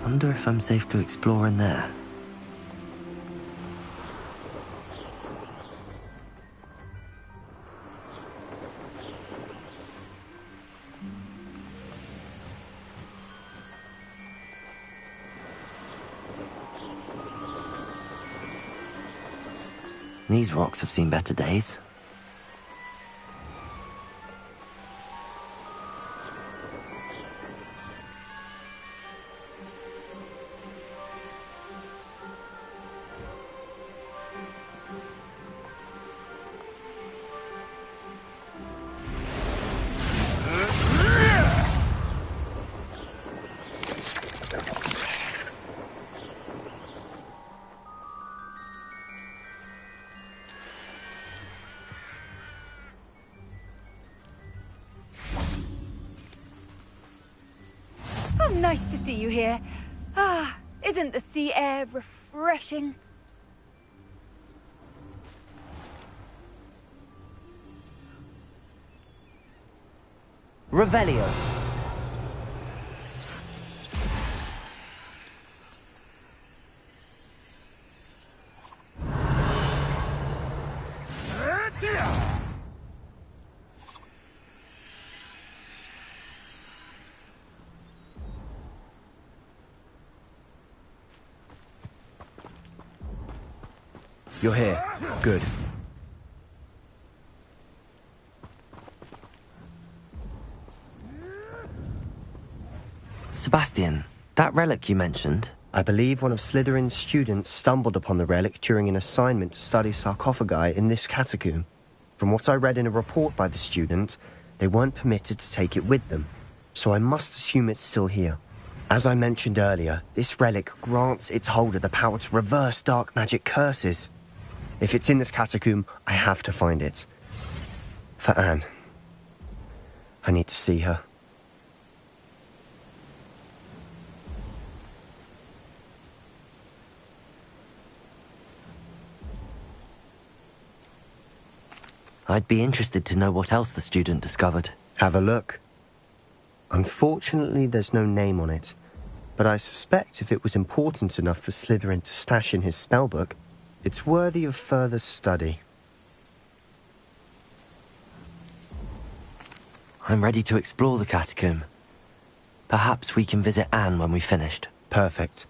Wonder if I'm safe to explore in there. These rocks have seen better days. Nice to see you here. Ah, isn't the sea air refreshing? Revelio. You're here. Good. Sebastian, that relic you mentioned. I believe one of Slytherin's students stumbled upon the relic during an assignment to study sarcophagi in this catacomb. From what I read in a report by the student, they weren't permitted to take it with them, so I must assume it's still here. As I mentioned earlier, this relic grants its holder the power to reverse dark magic curses. If it's in this catacomb, I have to find it. For Anne. I need to see her. I'd be interested to know what else the student discovered. Have a look. Unfortunately, there's no name on it, but I suspect if it was important enough for Slytherin to stash in his spellbook, it's worthy of further study. I'm ready to explore the catacomb. Perhaps we can visit Anne when we've finished. Perfect.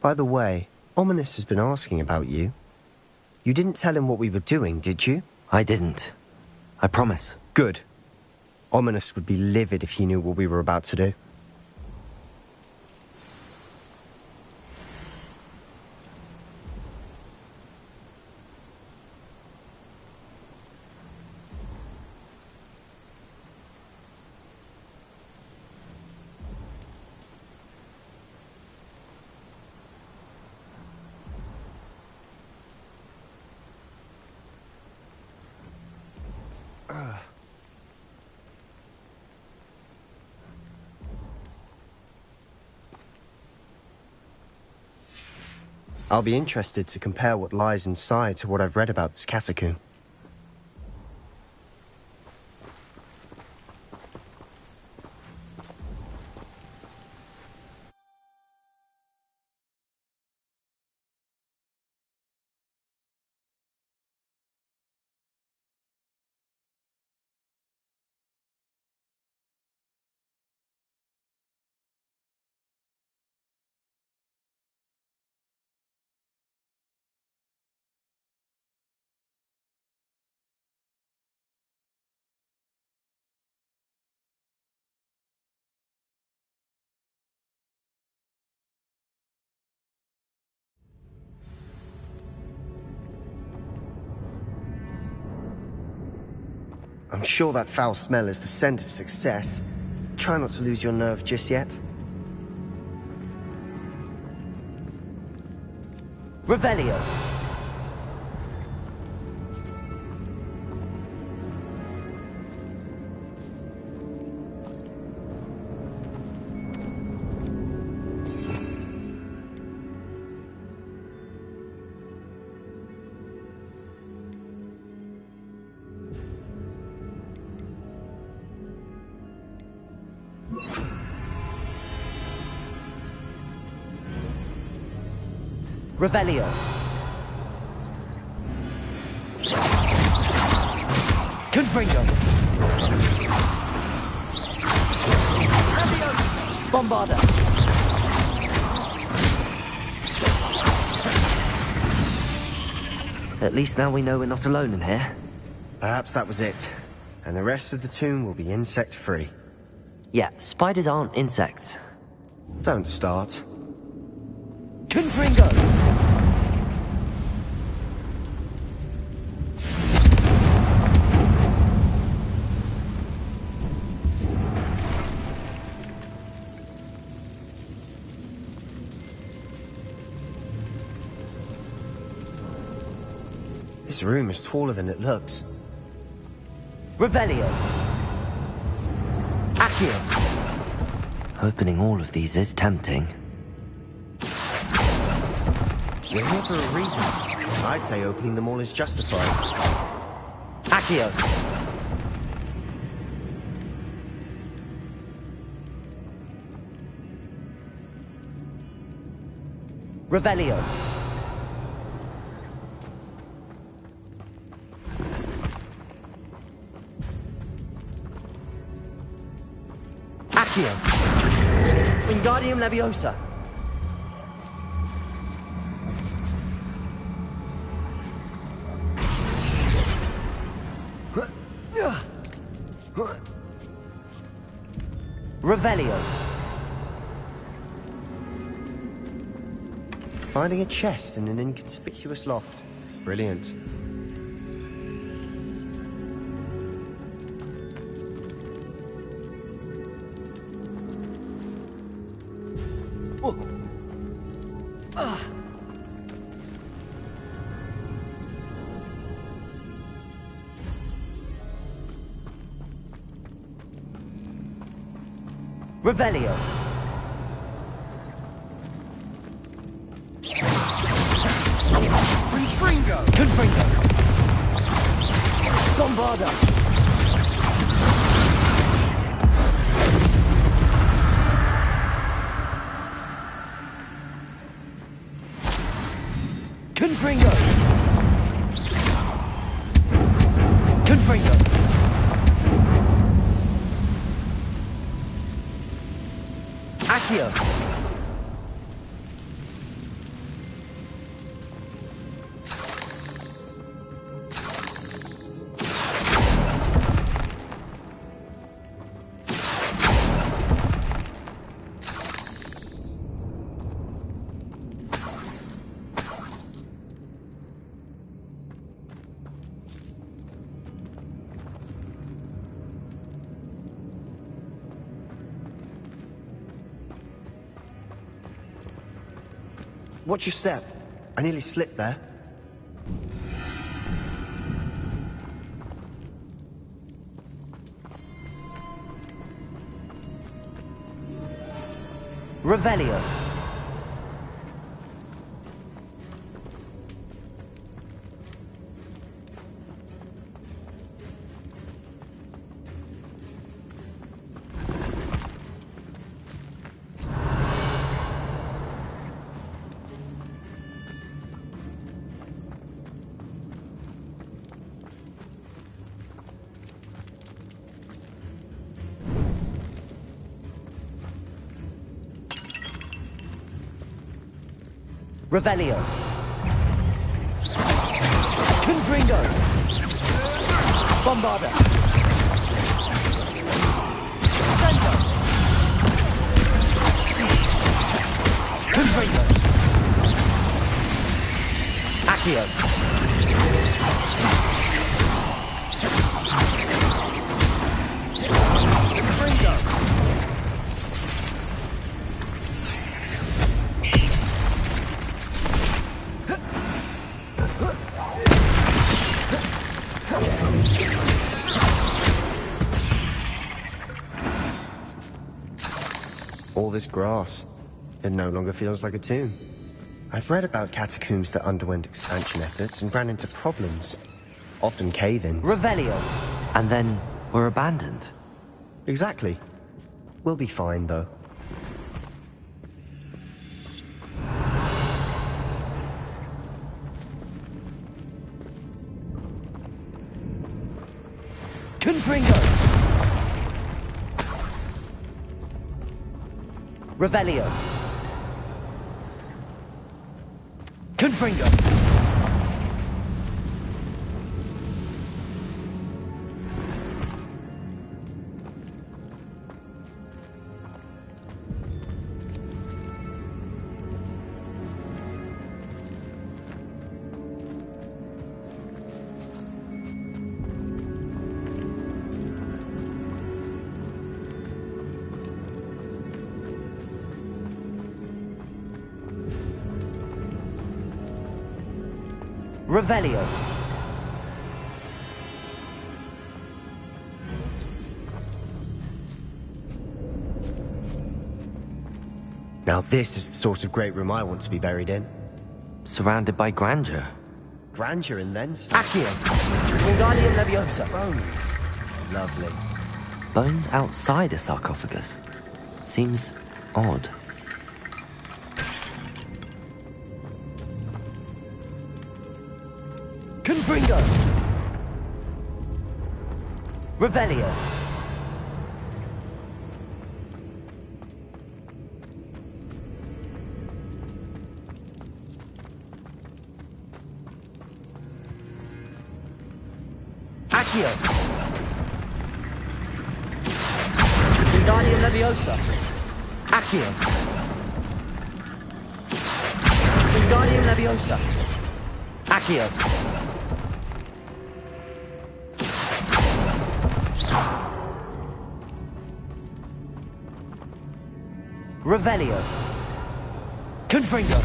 By the way, Ominous has been asking about you. You didn't tell him what we were doing, did you? I didn't. I promise. Good. Ominous would be livid if he knew what we were about to do. I'll be interested to compare what lies inside to what I've read about this catacomb. I'm sure that foul smell is the scent of success. Try not to lose your nerve just yet. Revelio. Revelio. Confringo. Bombarda. At least now we know we're not alone in here. Perhaps that was it. And the rest of the tomb will be insect-free. Yeah, spiders aren't insects. Don't start. Confringo! This room is taller than it looks. Revelio. Accio. Opening all of these is tempting. We're here for a reason. I'd say opening them all is justified. Accio. Revelio. Accio. Wingardium Leviosa. Revelio. Finding a chest in an inconspicuous loft. Brilliant. Revelio. Confringo. Bombarda. Confringo. Confringo. Accio. Watch your step. I nearly slipped there. Revelio. Revelio. Confringo. Bombarda. Sendo. Confringo. Accio. all this grass. It no longer feels like a tomb. I've read about catacombs that underwent expansion efforts and ran into problems. Often cave-ins. Revelio. And then were abandoned. Exactly. We'll be fine, though. Confringo! Revelio. Confringo. Revelio. Now this is the sort of great room I want to be buried in. Surrounded by grandeur. Grandeur and then some Accio. Wingardium Leviosa. bones. Lovely. Bones outside a sarcophagus. Seems odd. Confringo! Revelio. Accio. Wingardium Leviosa. Accio. Wingardium Leviosa. Accio. Revelio. Confringo.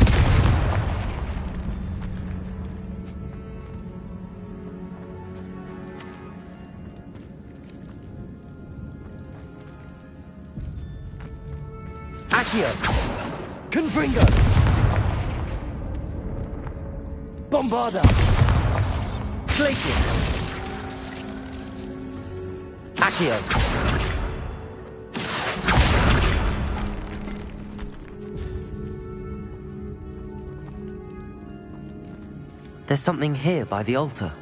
Accio. Confringo. Bombarda. Glacius. Accio. There's something here by the altar.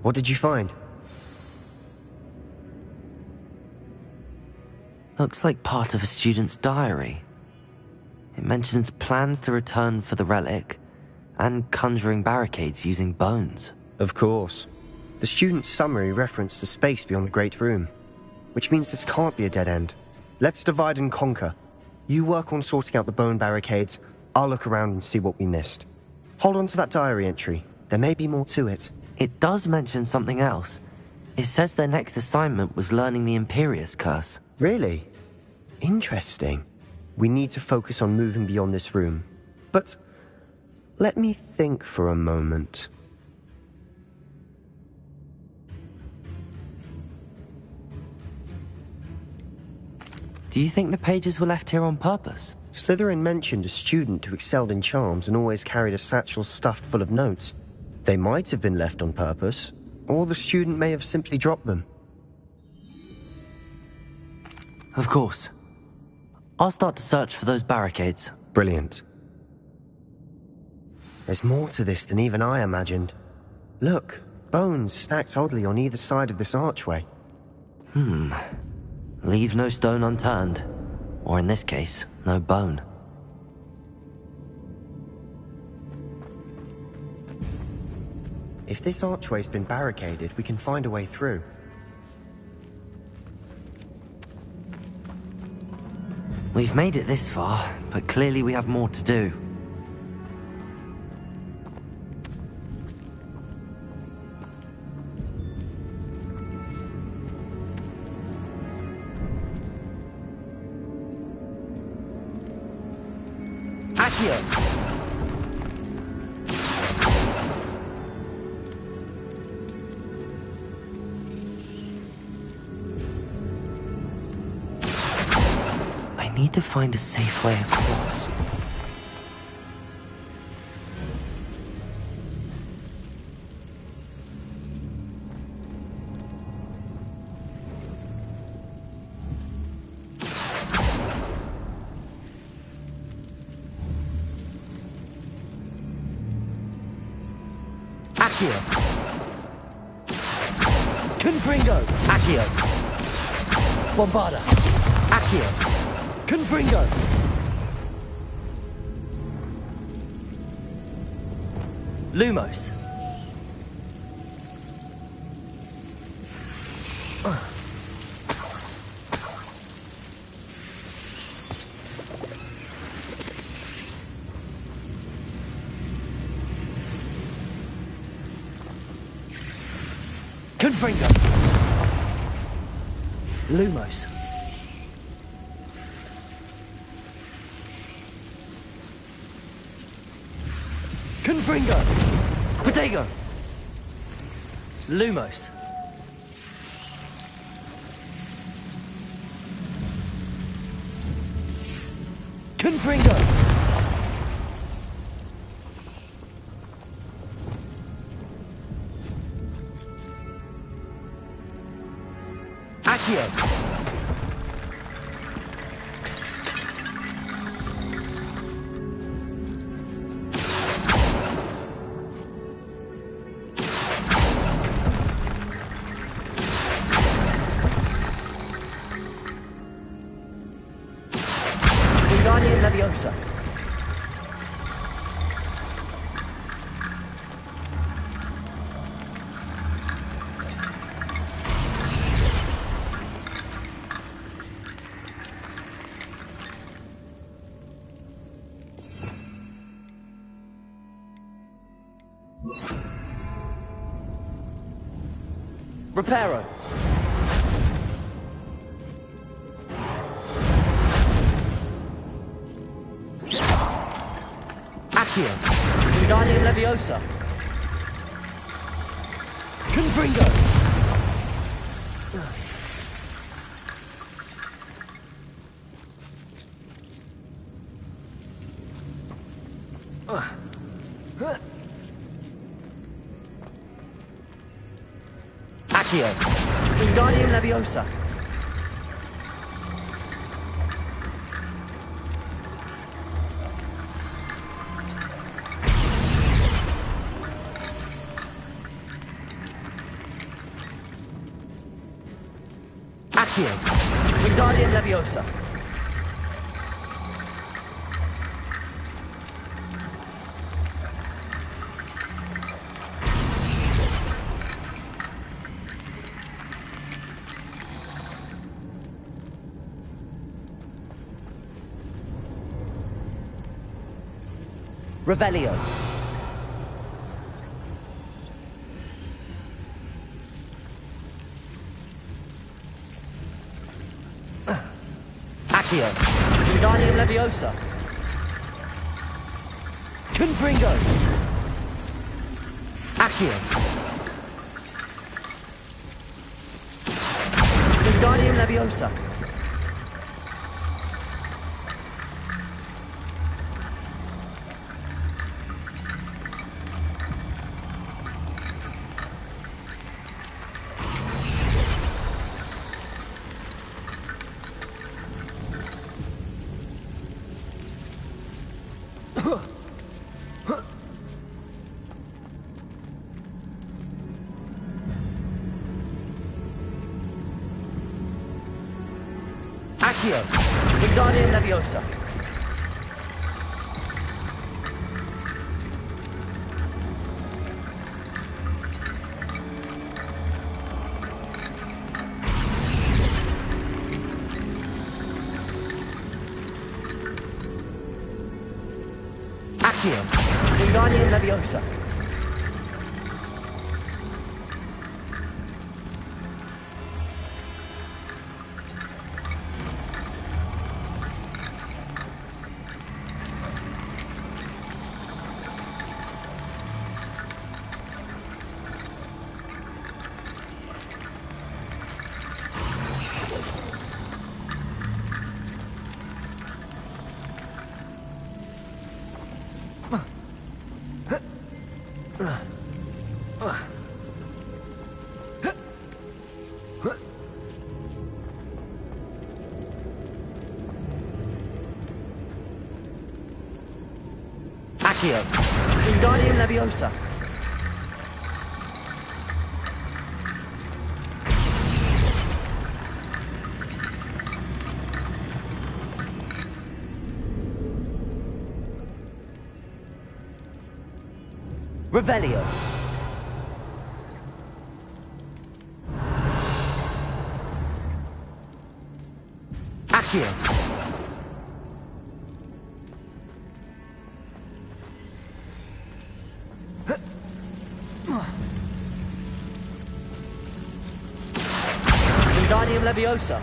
What did you find? Looks like part of a student's diary. It mentions plans to return for the relic and conjuring barricades using bones. Of course. The student's summary referenced the space beyond the Great Room, which means this can't be a dead end. Let's divide and conquer. You work on sorting out the bone barricades, I'll look around and see what we missed. Hold on to that diary entry. There may be more to it. It does mention something else. It says their next assignment was learning the Imperius Curse. Really? Interesting. We need to focus on moving beyond this room. But let me think for a moment. Do you think the pages were left here on purpose? Slytherin mentioned a student who excelled in charms and always carried a satchel stuffed full of notes. They might have been left on purpose, or the student may have simply dropped them. Of course. I'll start to search for those barricades. Brilliant. There's more to this than even I imagined. Look, bones stacked oddly on either side of this archway. Leave no stone unturned. Or in this case, no bone. If this archway's been barricaded, we can find a way through. We've made it this far, but clearly we have more to do. I need to find a safe way across. Accio. Confringo. Accio. Bombarda. Accio. Confringo. Lumos. Confringo. Lumos. Confringo. Protego. Lumos. Confringo. Accio. Leviosa. Reparo. Accio. Guardian Leviosa. Confringo. Accio. Guardian Leviosa. Accio. Guardian Leviosa. Revelio. Accio. Guardian Leviosa. Confringo. Accio. Guardian Leviosa. Accio. Wingardium Leviosa. Accio. Wingardium Leviosa. Accio. Wingardium Leviosa. Revelio. Accio. Wingardium Leviosa.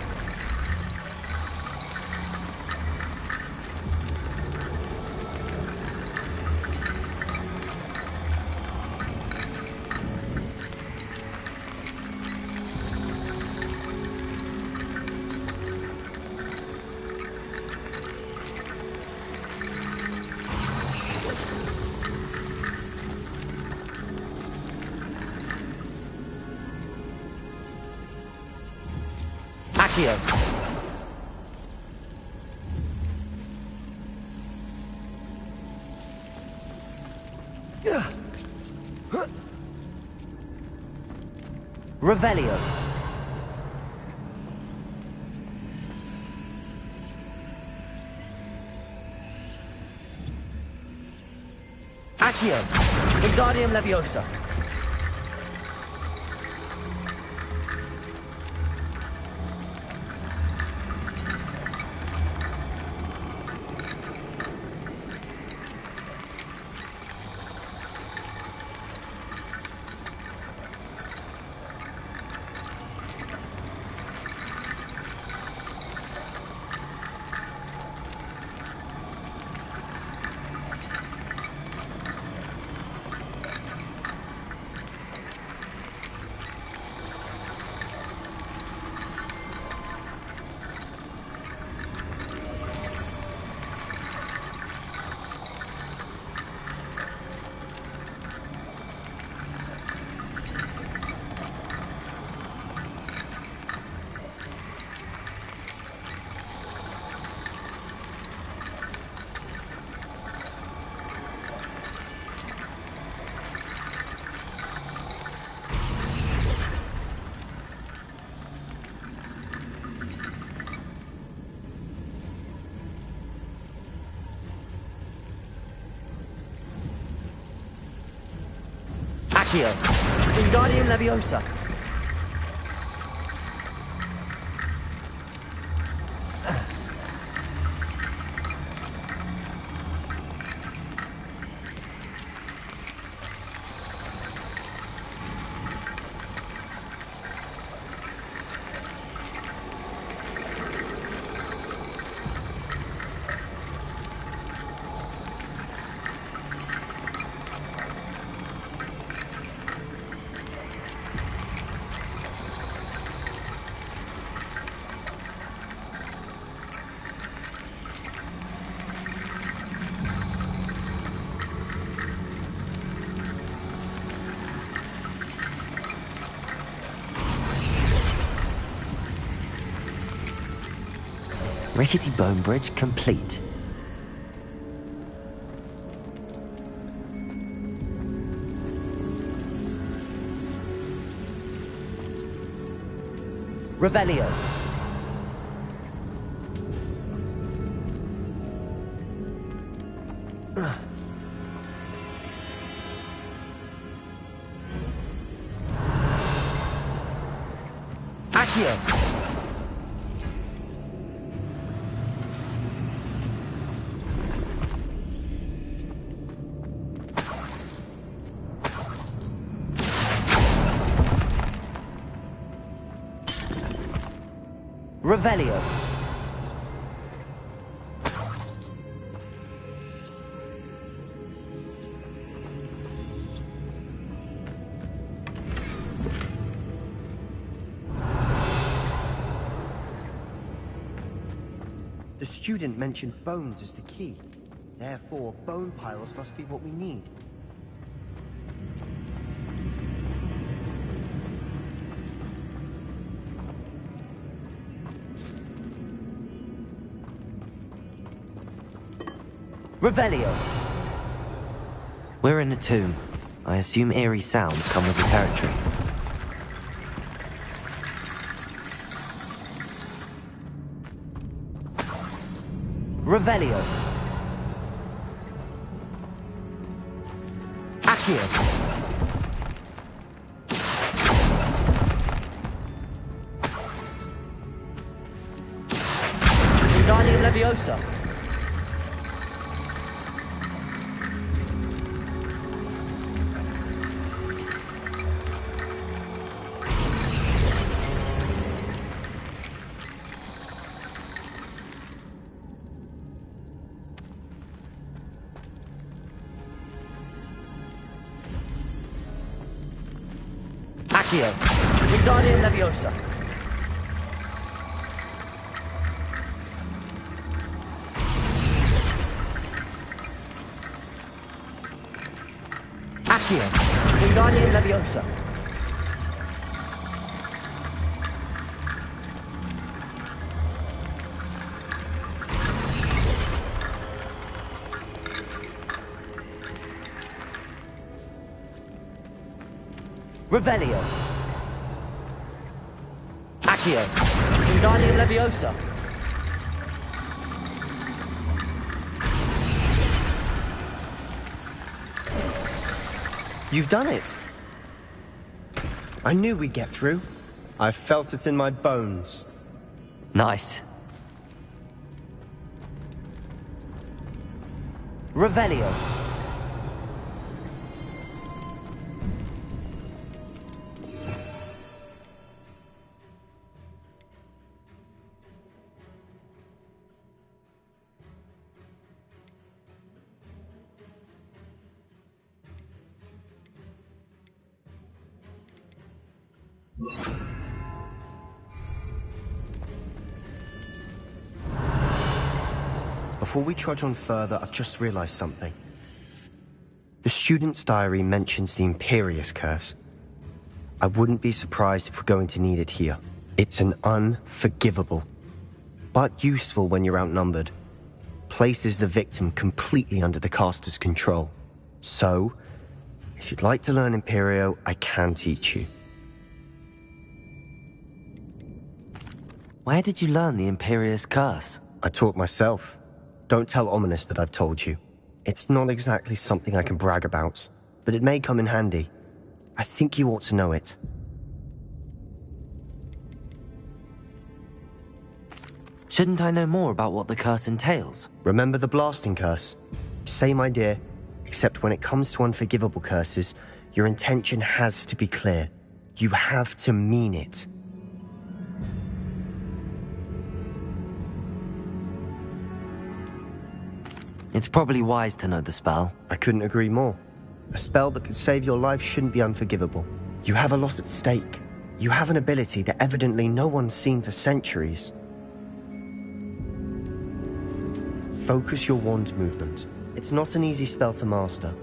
Accio. Revelio. Accio. Wingardium Leviosa. Accio. Wingardium Leviosa. Rickety bone bridge complete. Revelio. Accio. Revelio. The student mentioned bones as the key. Therefore, bone piles must be what we need. Revelio. We're in a tomb. I assume eerie sounds come with the territory. Revelio. Accio. Wingardium Leviosa. Accio. Wingardium Leviosa. Accio. Wingardium Leviosa. Revelio. Accio. Wingardium Leviosa. You've done it! I knew we'd get through. I felt it in my bones. Nice. Revelio. Before we trudge on further, I've just realized something. The student's diary mentions the Imperius Curse. I wouldn't be surprised if we're going to need it here. It's an unforgivable, but useful when you're outnumbered. Places the victim completely under the caster's control. So, if you'd like to learn Imperio, I can teach you. Where did you learn the Imperius Curse? I taught myself. Don't tell Ominous that I've told you. It's not exactly something I can brag about, but it may come in handy. I think you ought to know it. Shouldn't I know more about what the curse entails? Remember the blasting curse? Same idea, except when it comes to unforgivable curses, your intention has to be clear. You have to mean it. It's probably wise to know the spell. I couldn't agree more. A spell that could save your life shouldn't be unforgivable. You have a lot at stake. You have an ability that evidently no one's seen for centuries. Focus your wand movement. It's not an easy spell to master.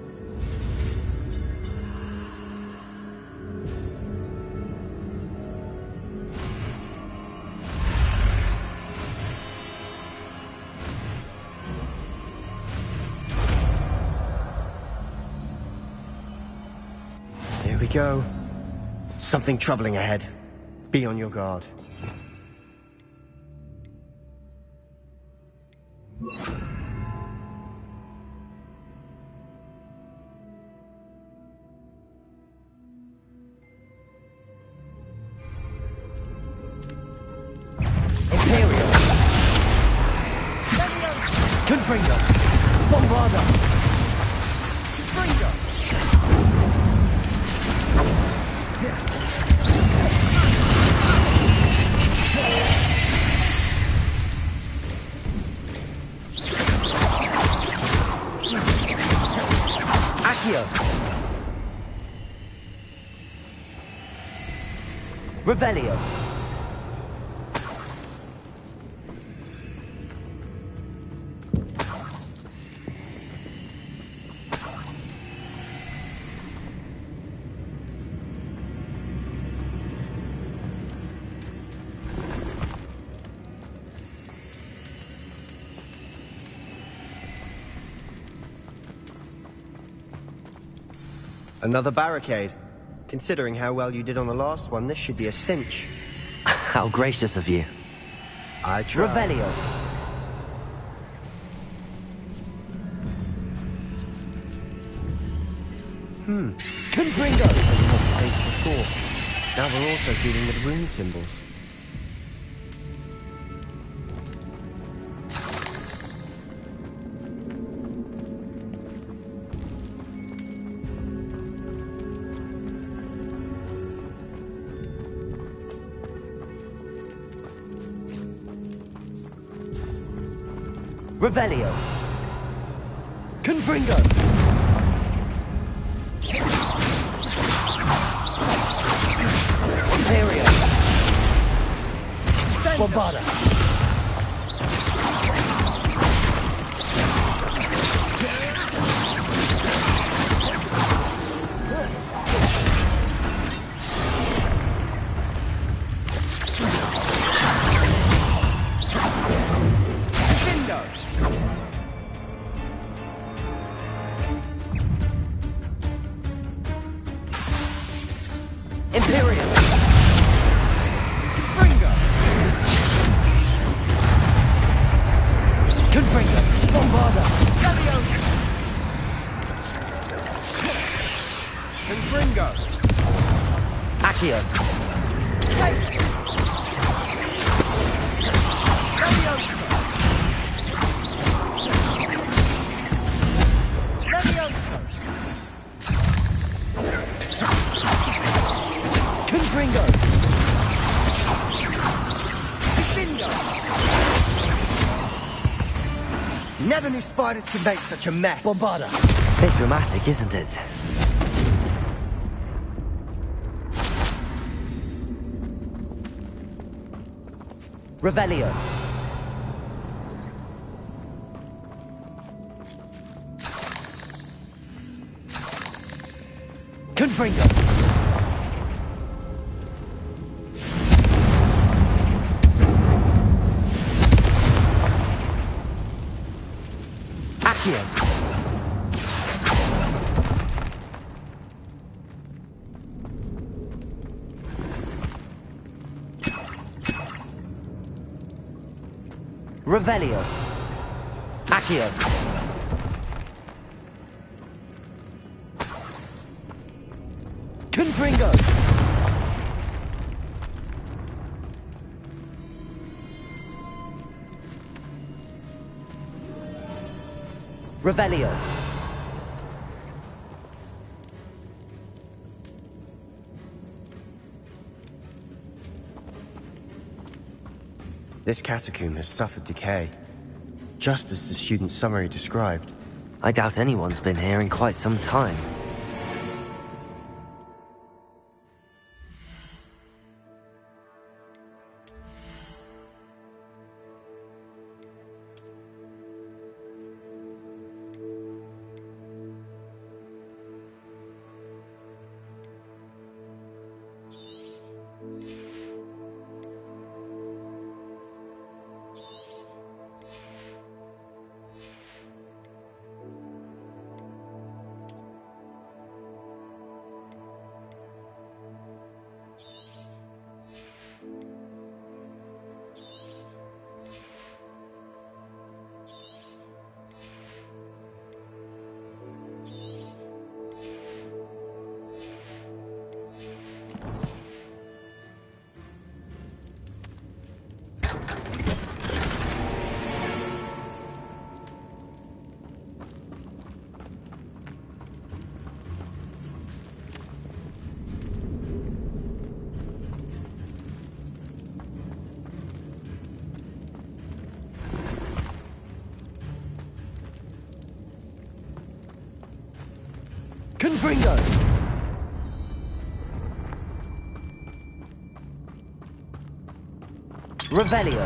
Here we go. Something troubling ahead. Be on your guard. Confringo. Bombarda. Fringo. Accio. Revelio. Another barricade. Considering how well you did on the last one, this should be a cinch. How gracious of you. I try. Revelio. Confringo. More place before. Now we're also dealing with rune symbols. Revelio. Confringo. Imperio. Bombarda. Imperium. Fringo. Confringo. Bombarda. Leviosa. Confringo. Accio. Leviosa. Leviosa. Confringo. Bingo. Never knew spiders could make such a mess. Bombarda. Bit dramatic, isn't it? Revelio. Confringo. Accio. Revelio. Accio. Confringo. Revelio. This catacomb has suffered decay, just as the student's summary described. I doubt anyone's been here in quite some time. Confringo! Revelio!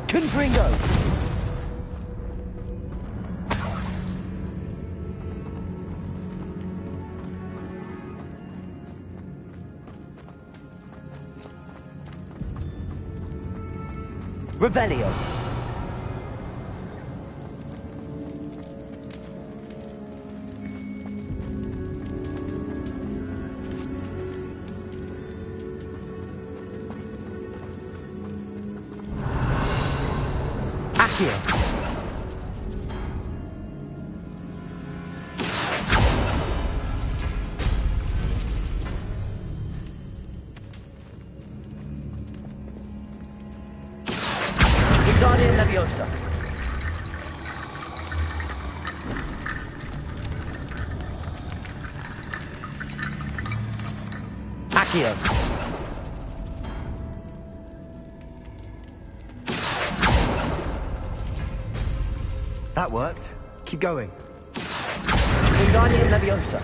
Confringo! Revelio! Accio! Igare Leviosa! Accio! That worked. Keep going. Igare Leviosa!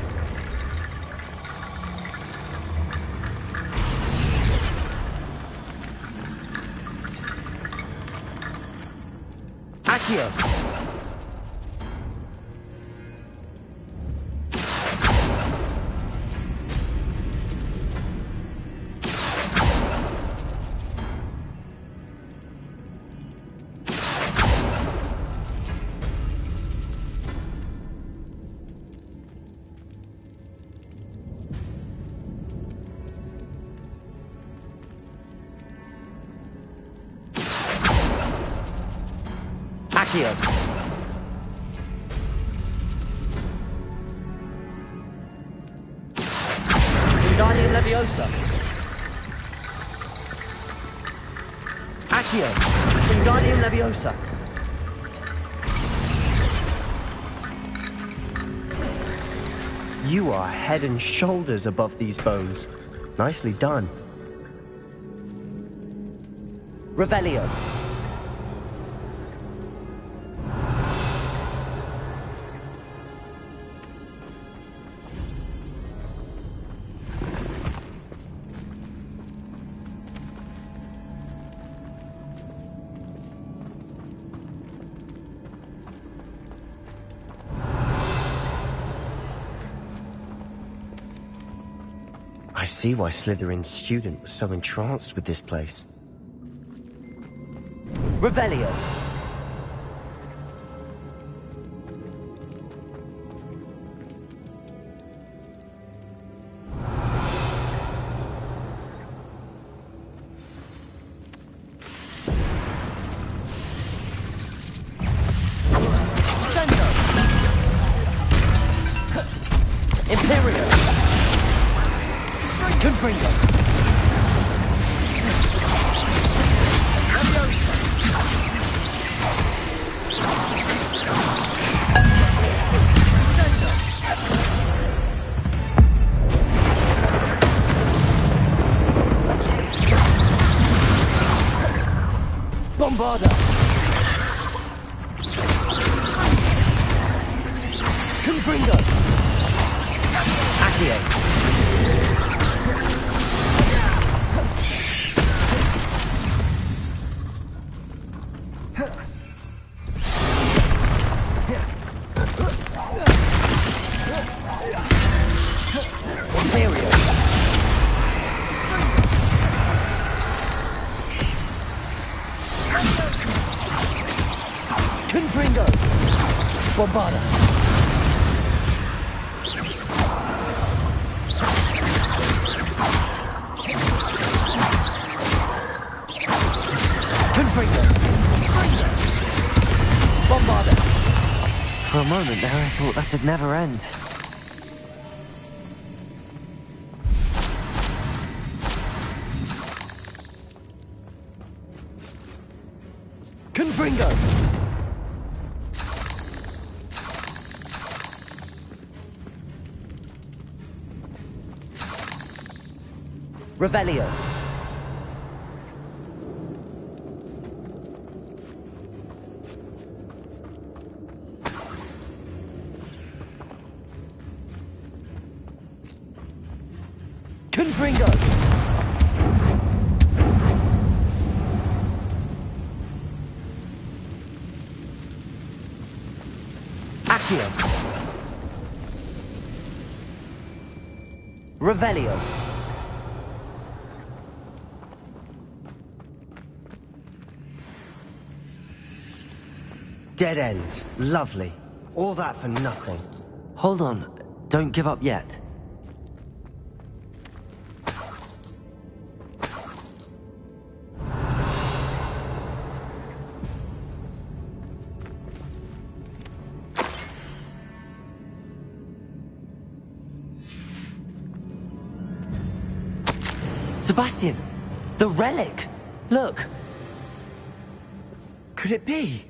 Accio! Accio! Igare Leviosa! Accio! Igare Leviosa! You are head and shoulders above these bones. Nicely done. Revelio! I see why Slytherin's student was so entranced with this place. Revelio! Imperio! Confringo! Bombarda! Confringo! Accio! Confringo! Bombarda! Confringo! Bombarda! For a moment there, I thought that'd never end. Confringo! Revelio! Confringo! Accio! Revelio! Dead end. Lovely. All that for nothing. Hold on. Don't give up yet. Sebastian! The relic! Look! Could it be?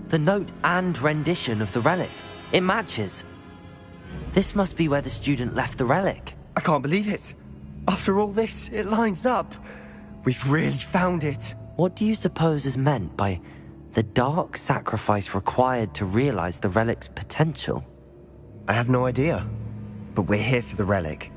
The note and rendition of the relic. It matches. This must be where the student left the relic. I can't believe it. After all this, it lines up. We've really found it. What do you suppose is meant by the dark sacrifice required to realize the relic's potential? I have no idea. But we're here for the relic.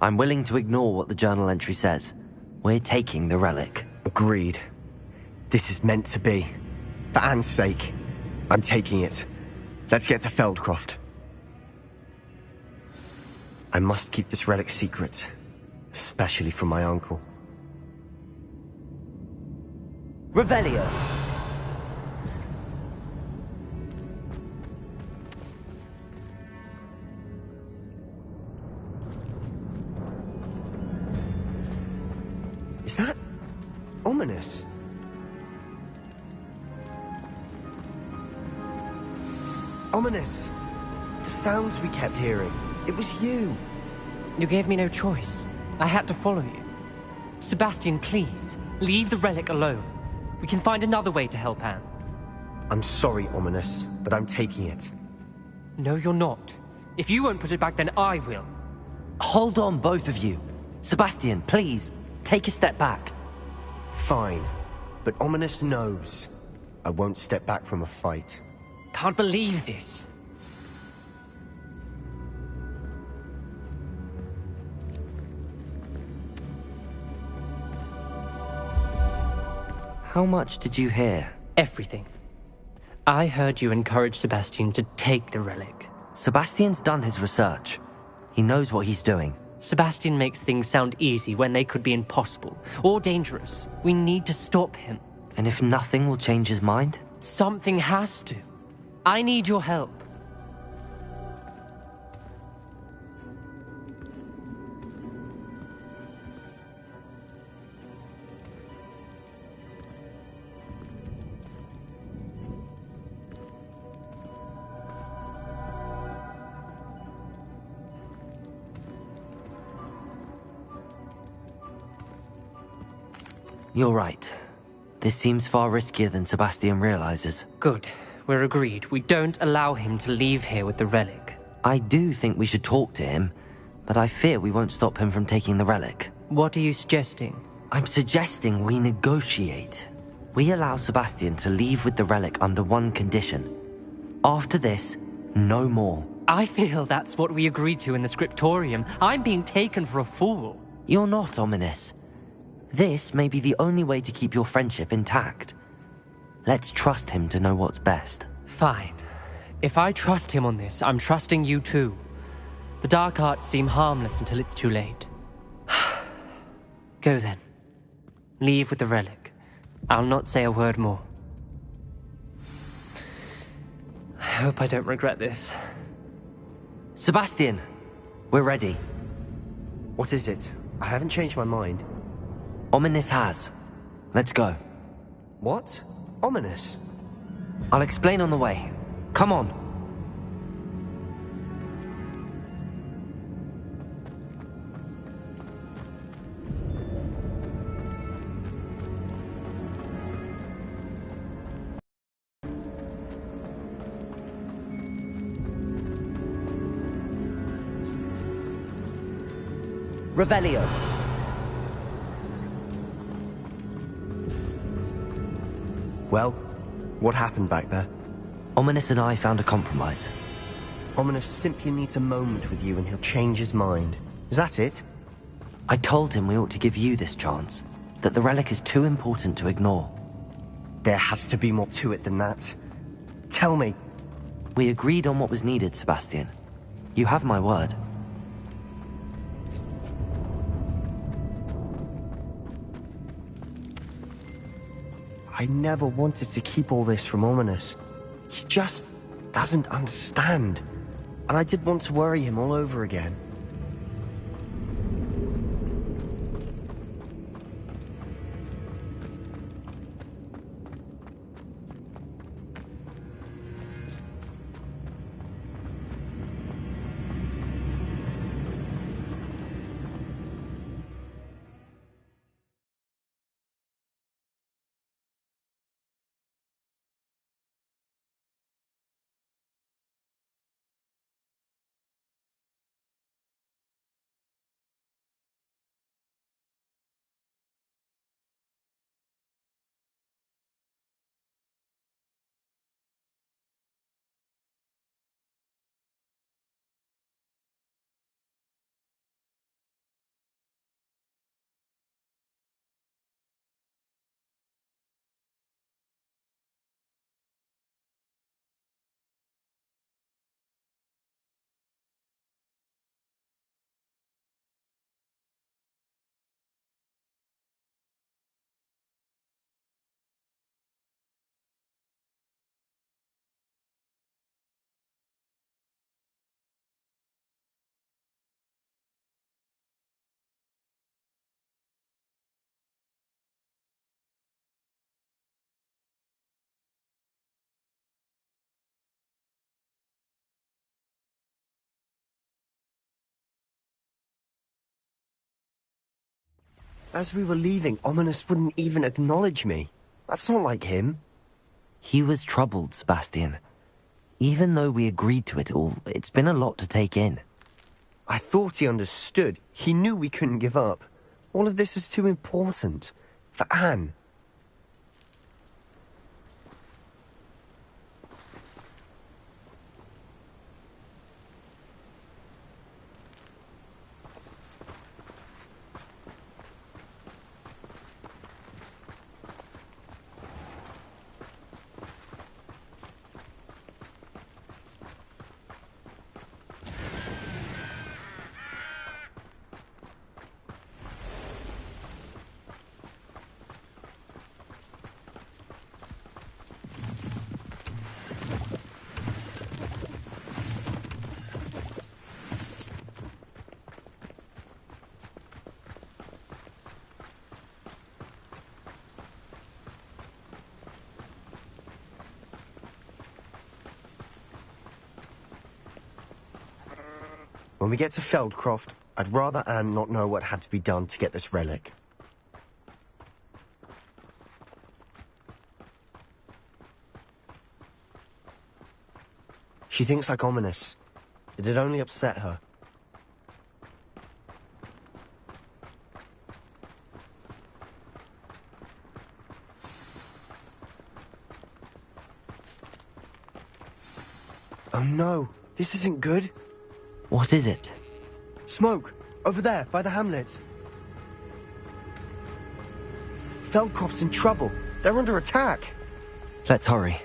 I'm willing to ignore what the journal entry says. We're taking the relic. Agreed. This is meant to be. For Anne's sake, I'm taking it. Let's get to Feldcroft. I must keep this relic secret, especially from my uncle. Revelio! Is that ominous? Ominous. The sounds we kept hearing. It was you. You gave me no choice. I had to follow you. Sebastian, please, leave the relic alone. We can find another way to help Anne. I'm sorry, Ominous, but I'm taking it. No, you're not. If you won't put it back, then I will. Hold on, both of you. Sebastian, please, take a step back. Fine, but Ominous knows I won't step back from a fight. Can't believe this. How much did you hear? Everything. I heard you encourage Sebastian to take the relic. Sebastian's done his research. He knows what he's doing. Sebastian makes things sound easy when they could be impossible or dangerous. We need to stop him. And if nothing will change his mind? Something has to. I need your help. You're right. This seems far riskier than Sebastian realizes. Good. We're agreed. We don't allow him to leave here with the relic. I do think we should talk to him, but I fear we won't stop him from taking the relic. What are you suggesting? I'm suggesting we negotiate. We allow Sebastian to leave with the relic under one condition. After this, no more. I feel that's what we agreed to in the scriptorium. I'm being taken for a fool. You're not, Ominous. This may be the only way to keep your friendship intact. Let's trust him to know what's best. Fine. If I trust him on this, I'm trusting you too. The dark arts seem harmless until it's too late. Go then. Leave with the relic. I'll not say a word more. I hope I don't regret this. Sebastian, we're ready. What is it? I haven't changed my mind. Ominous has. Let's go. What? Ominous? I'll explain on the way. Come on. Revelio. Well, what happened back there? Ominous and I found a compromise. Ominous simply needs a moment with you and he'll change his mind. Is that it? I told him we ought to give you this chance, that the relic is too important to ignore. There has to be more to it than that. Tell me. We agreed on what was needed, Sebastian. You have my word. I never wanted to keep all this from Ominous. He just doesn't understand. And I did want to worry him all over again. As we were leaving, Ominous wouldn't even acknowledge me. That's not like him. He was troubled, Sebastian. Even though we agreed to it all, it's been a lot to take in. I thought he understood. He knew we couldn't give up. All of this is too important. For Anne. When we get to Feldcroft, I'd rather Anne not know what had to be done to get this relic. She thinks like Ominous. It'd only upset her. Oh no, this isn't good. What is it? Smoke! Over there, by the hamlet. Feldcroft's in trouble. They're under attack. Let's hurry.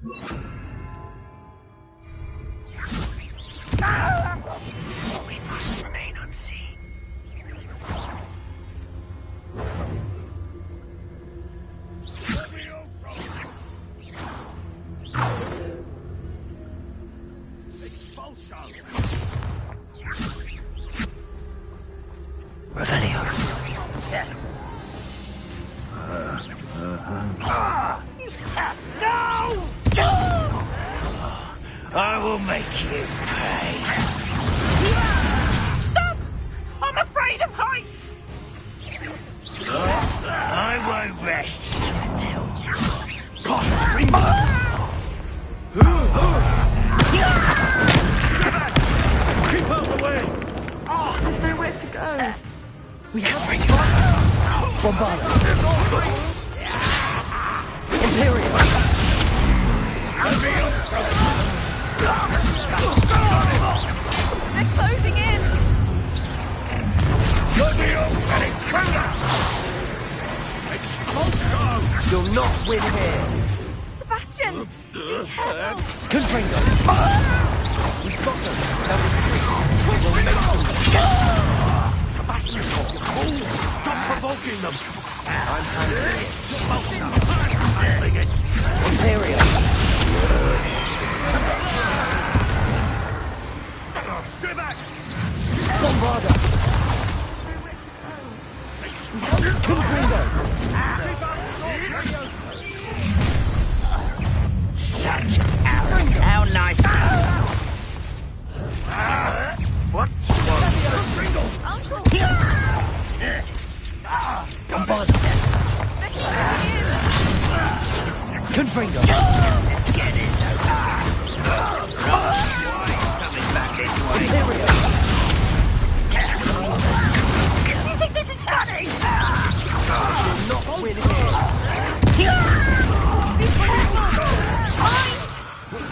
We must remain unseen. Revelio. No! I will make you pay. Stop! I'm afraid of heights! I won't rest until you... Keep out the way! Oh, there's nowhere to go. We have to Bombard. Imperial. They're closing in. You'll not win here. Sebastian, be careful. Confringo. We've got them. Now retreat. We'll make them. Sebastian, stop provoking them! I'm handling it. Imperial. Stay back! Bombarda. Confringo. Such how nice! What? Uncle, Bombarda. Confringo. Let's get this over. Coming back this way. Imperial. You think this is funny? You'll not win here. be careful. Mine. We've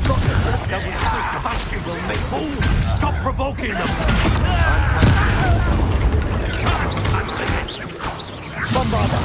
got them. Now we'll see Sebastian will make fools. Stop provoking them. Bombarda.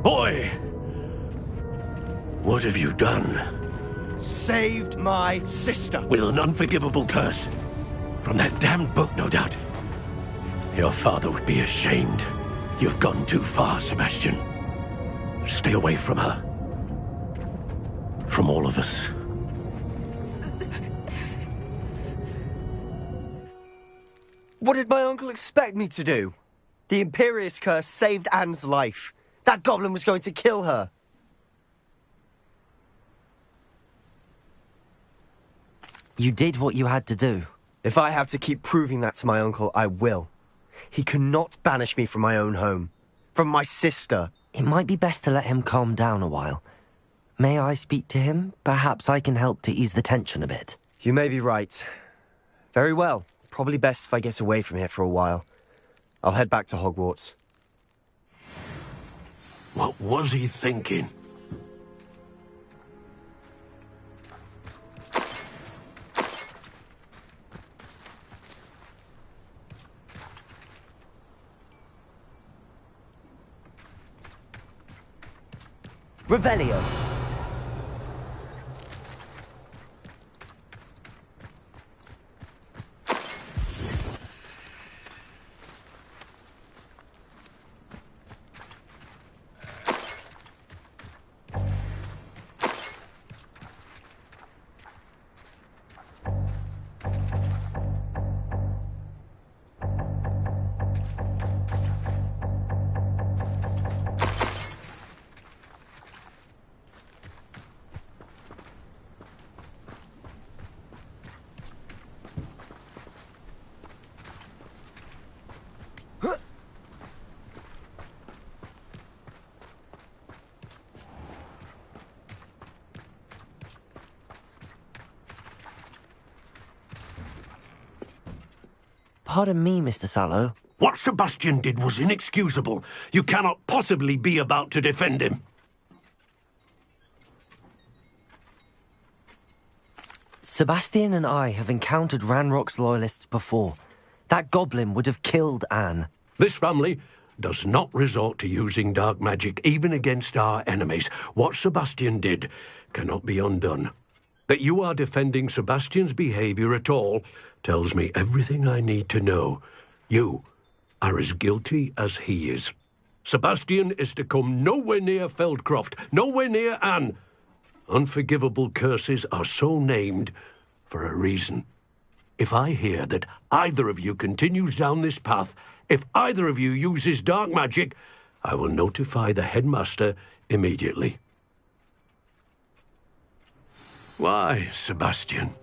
Boy! What have you done? Saved my sister. With an unforgivable curse. From that damned book, no doubt. Your father would be ashamed. You've gone too far, Sebastian. Stay away from her. From all of us. What did my uncle expect me to do? The Imperious curse saved Anne's life. That goblin was going to kill her. You did what you had to do. If I have to keep proving that to my uncle, I will. He cannot banish me from my own home. From my sister. It might be best to let him calm down a while. May I speak to him? Perhaps I can help to ease the tension a bit. You may be right. Very well. Probably best if I get away from here for a while. I'll head back to Hogwarts. What was he thinking? Revelio. Pardon me, Mr. Sallow. What Sebastian did was inexcusable. You cannot possibly be about to defend him. Sebastian and I have encountered Ranrock's loyalists before. That goblin would have killed Anne. This family does not resort to using dark magic, even against our enemies. What Sebastian did cannot be undone. That you are defending Sebastian's behavior at all tells me everything I need to know. You are as guilty as he is. Sebastian is to come nowhere near Feldcroft, nowhere near Anne. Unforgivable curses are so named for a reason. If I hear that either of you continues down this path, if either of you uses dark magic, I will notify the headmaster immediately. Why, Sebastian?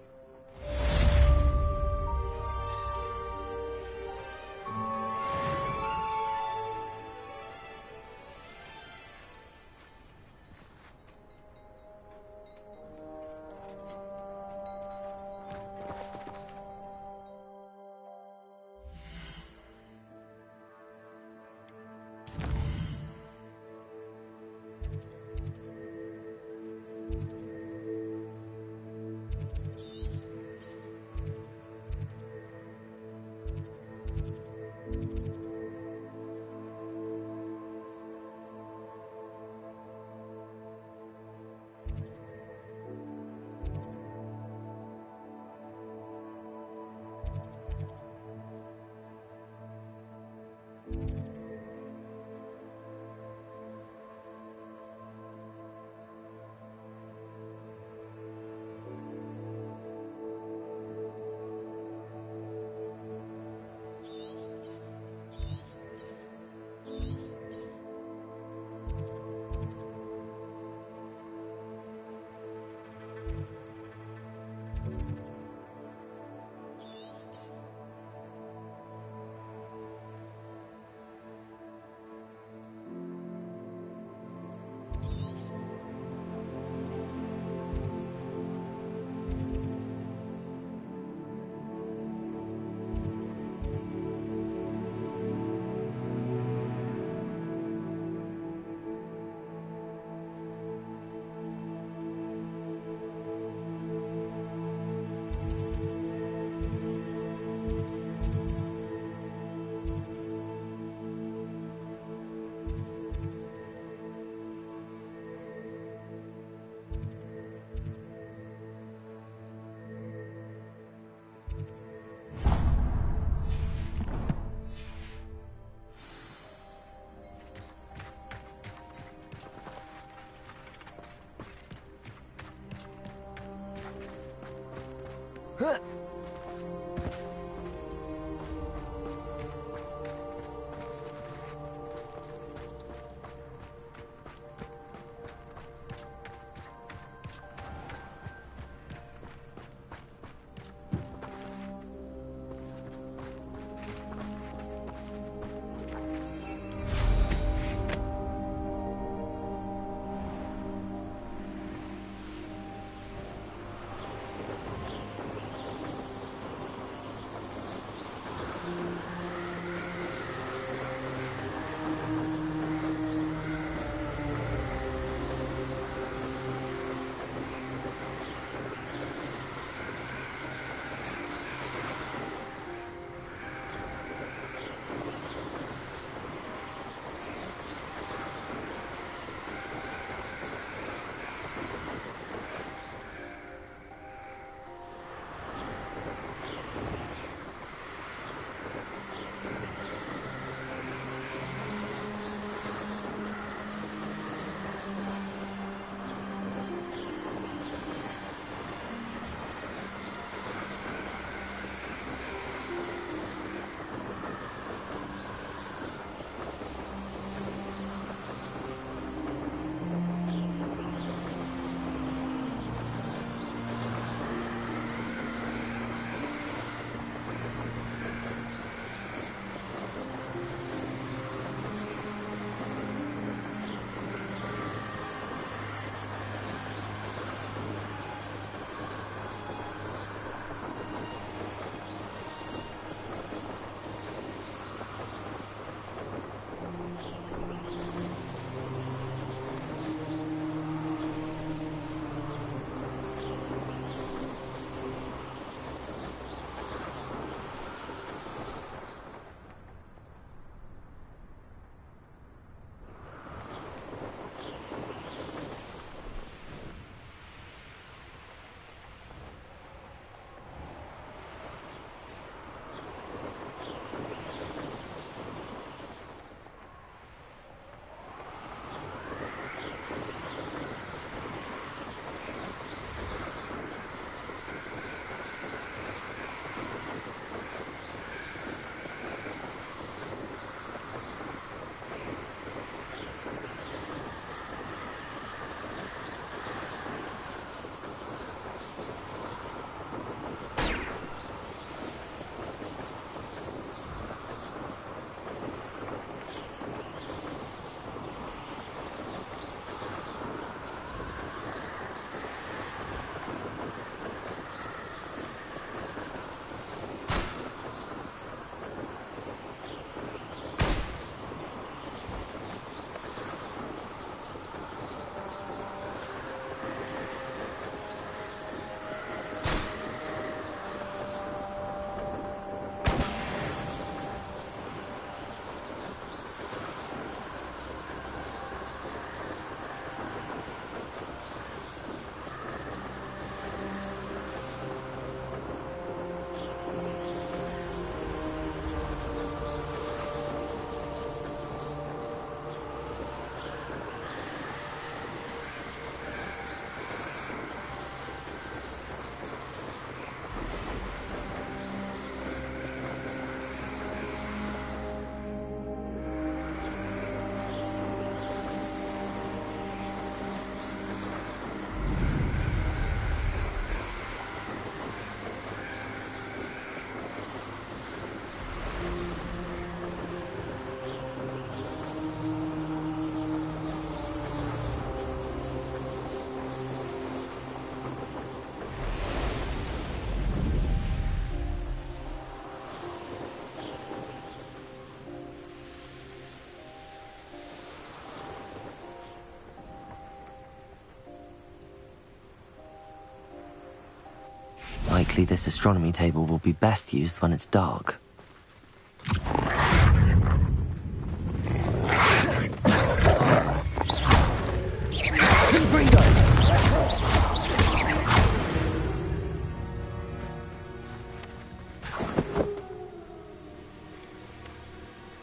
Likely this astronomy table will be best used when it's dark.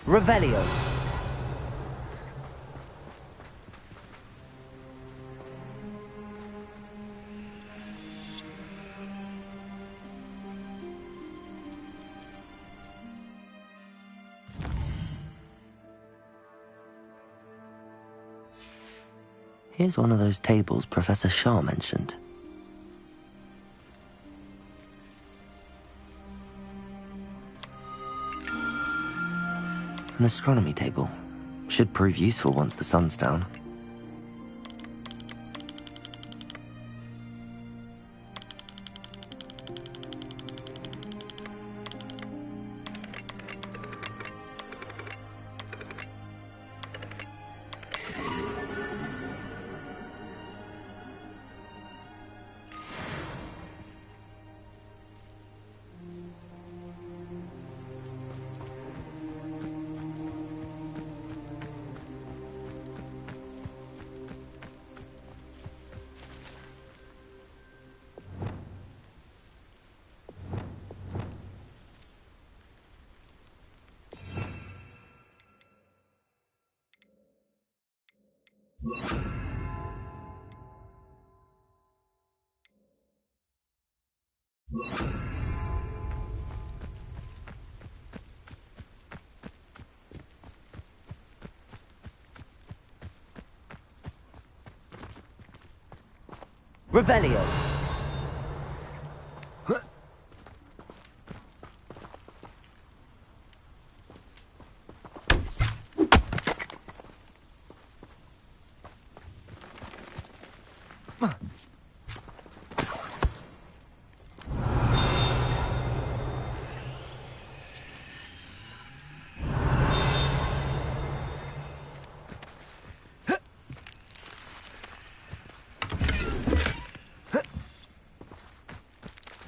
Revelio. Here's one of those tables Professor Shah mentioned. An astronomy table. Should prove useful once the sun's down. Revelio.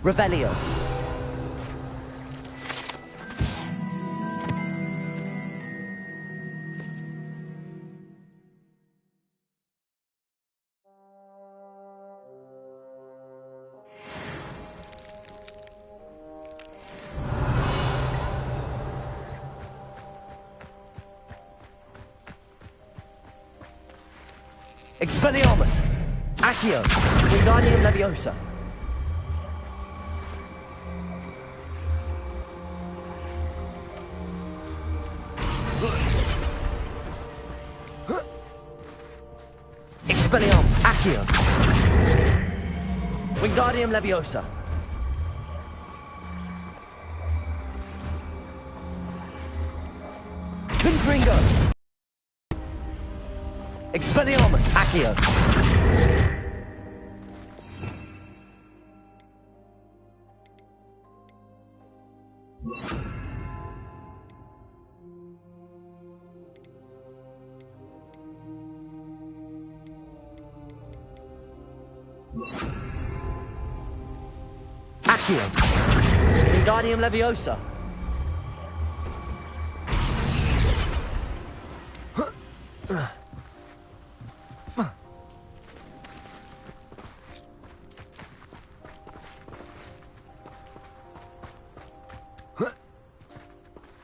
Revelio. Expelliarmus. Accio. Wingardium Leviosa. Expelliarmus. Accio. Wingardium Leviosa. Confringo. Expelliarmus. Accio. Accio. Wingardium Leviosa.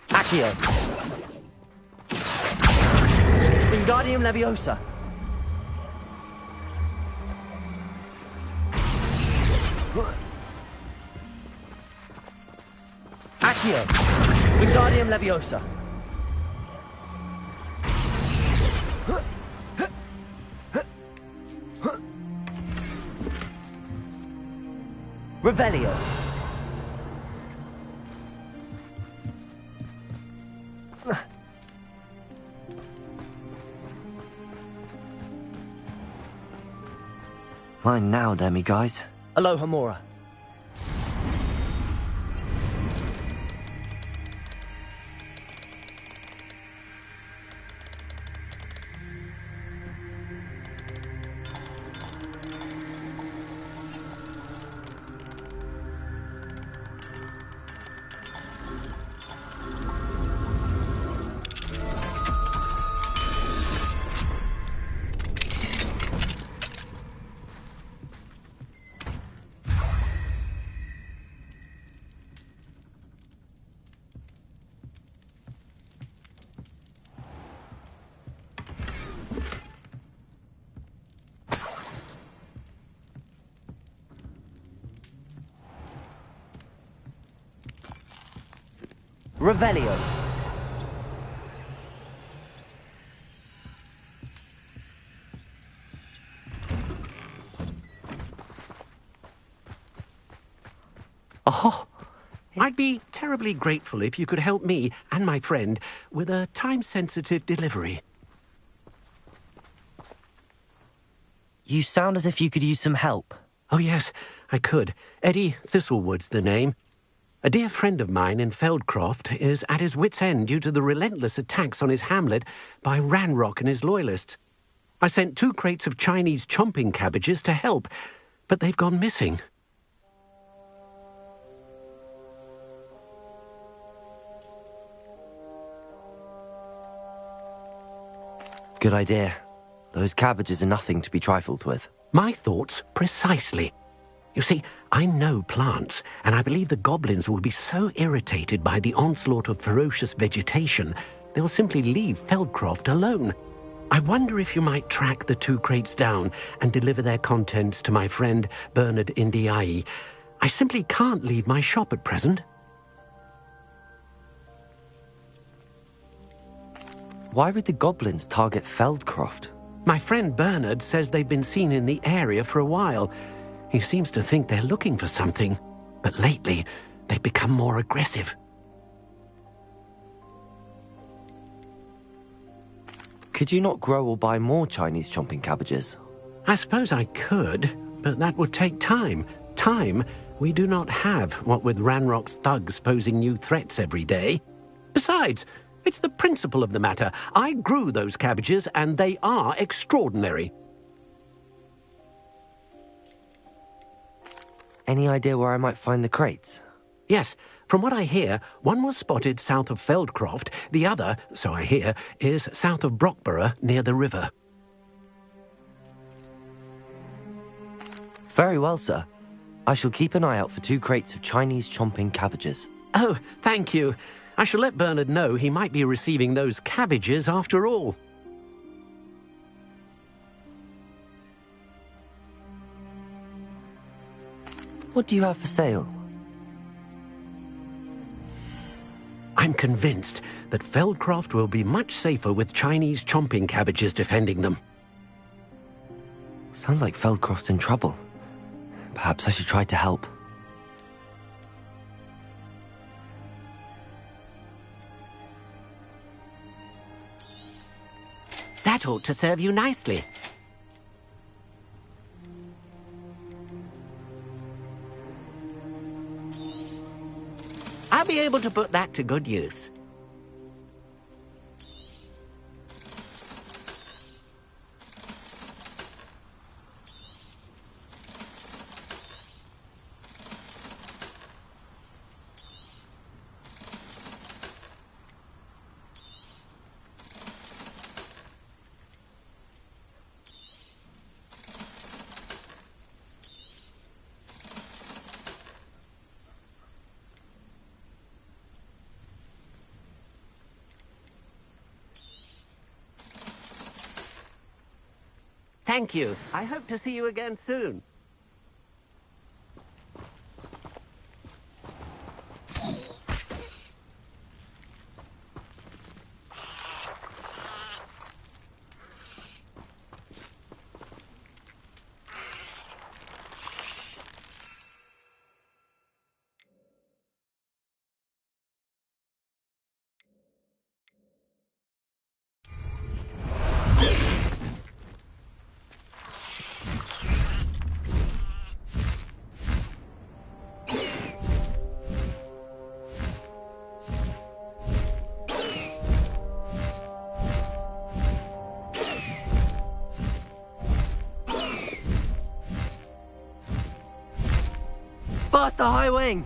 Accio. Wingardium Leviosa. Accio. Wingardium Leviosa. Revelio. Mine now, demi-guys. Aloha Mora. Revelio. Oh, I'd be terribly grateful if you could help me and my friend with a time-sensitive delivery. You sound as if you could use some help. Oh, yes, I could. Eddie Thistlewood's the name. A dear friend of mine in Feldcroft is at his wit's end due to the relentless attacks on his hamlet by Ranrock and his loyalists. I sent 2 crates of Chinese chomping cabbages to help, but they've gone missing. Good idea. Those cabbages are nothing to be trifled with. My thoughts precisely. You see, I know plants, and I believe the goblins will be so irritated by the onslaught of ferocious vegetation, they will simply leave Feldcroft alone. I wonder if you might track the 2 crates down and deliver their contents to my friend Bernard Indiai. I simply can't leave my shop at present. Why would the goblins target Feldcroft? My friend Bernard says they've been seen in the area for a while. He seems to think they're looking for something, but lately they've become more aggressive. Could you not grow or buy more Chinese chomping cabbages? I suppose I could, but that would take time. Time we do not have, what with Ranrock's thugs posing new threats every day. Besides, it's the principle of the matter. I grew those cabbages, and they are extraordinary. Any idea where I might find the crates? Yes, from what I hear, one was spotted south of Feldcroft, the other, so I hear, is south of Brockborough near the river. Very well, sir. I shall keep an eye out for 2 crates of Chinese chomping cabbages. Oh, thank you. I shall let Bernard know he might be receiving those cabbages after all. What do you have for sale? I'm convinced that Feldcroft will be much safer with Chinese chomping cabbages defending them. Sounds like Feldcroft's in trouble. Perhaps I should try to help. That ought to serve you nicely. I'll be able to put that to good use. Thank you. I hope to see you again soon. Past the high wing!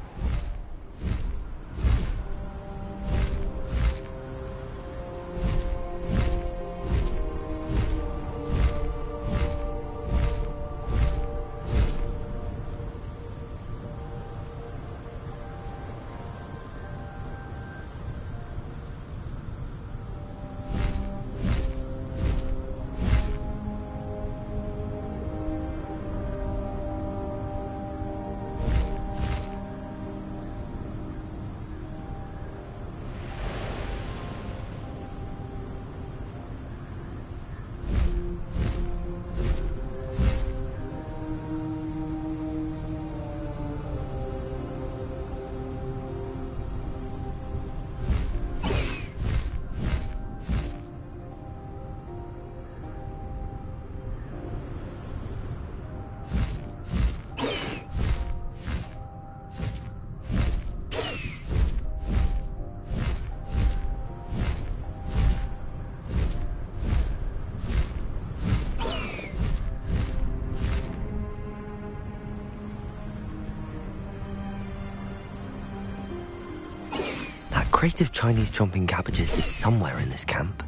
crate of Chinese chomping cabbages is somewhere in this camp.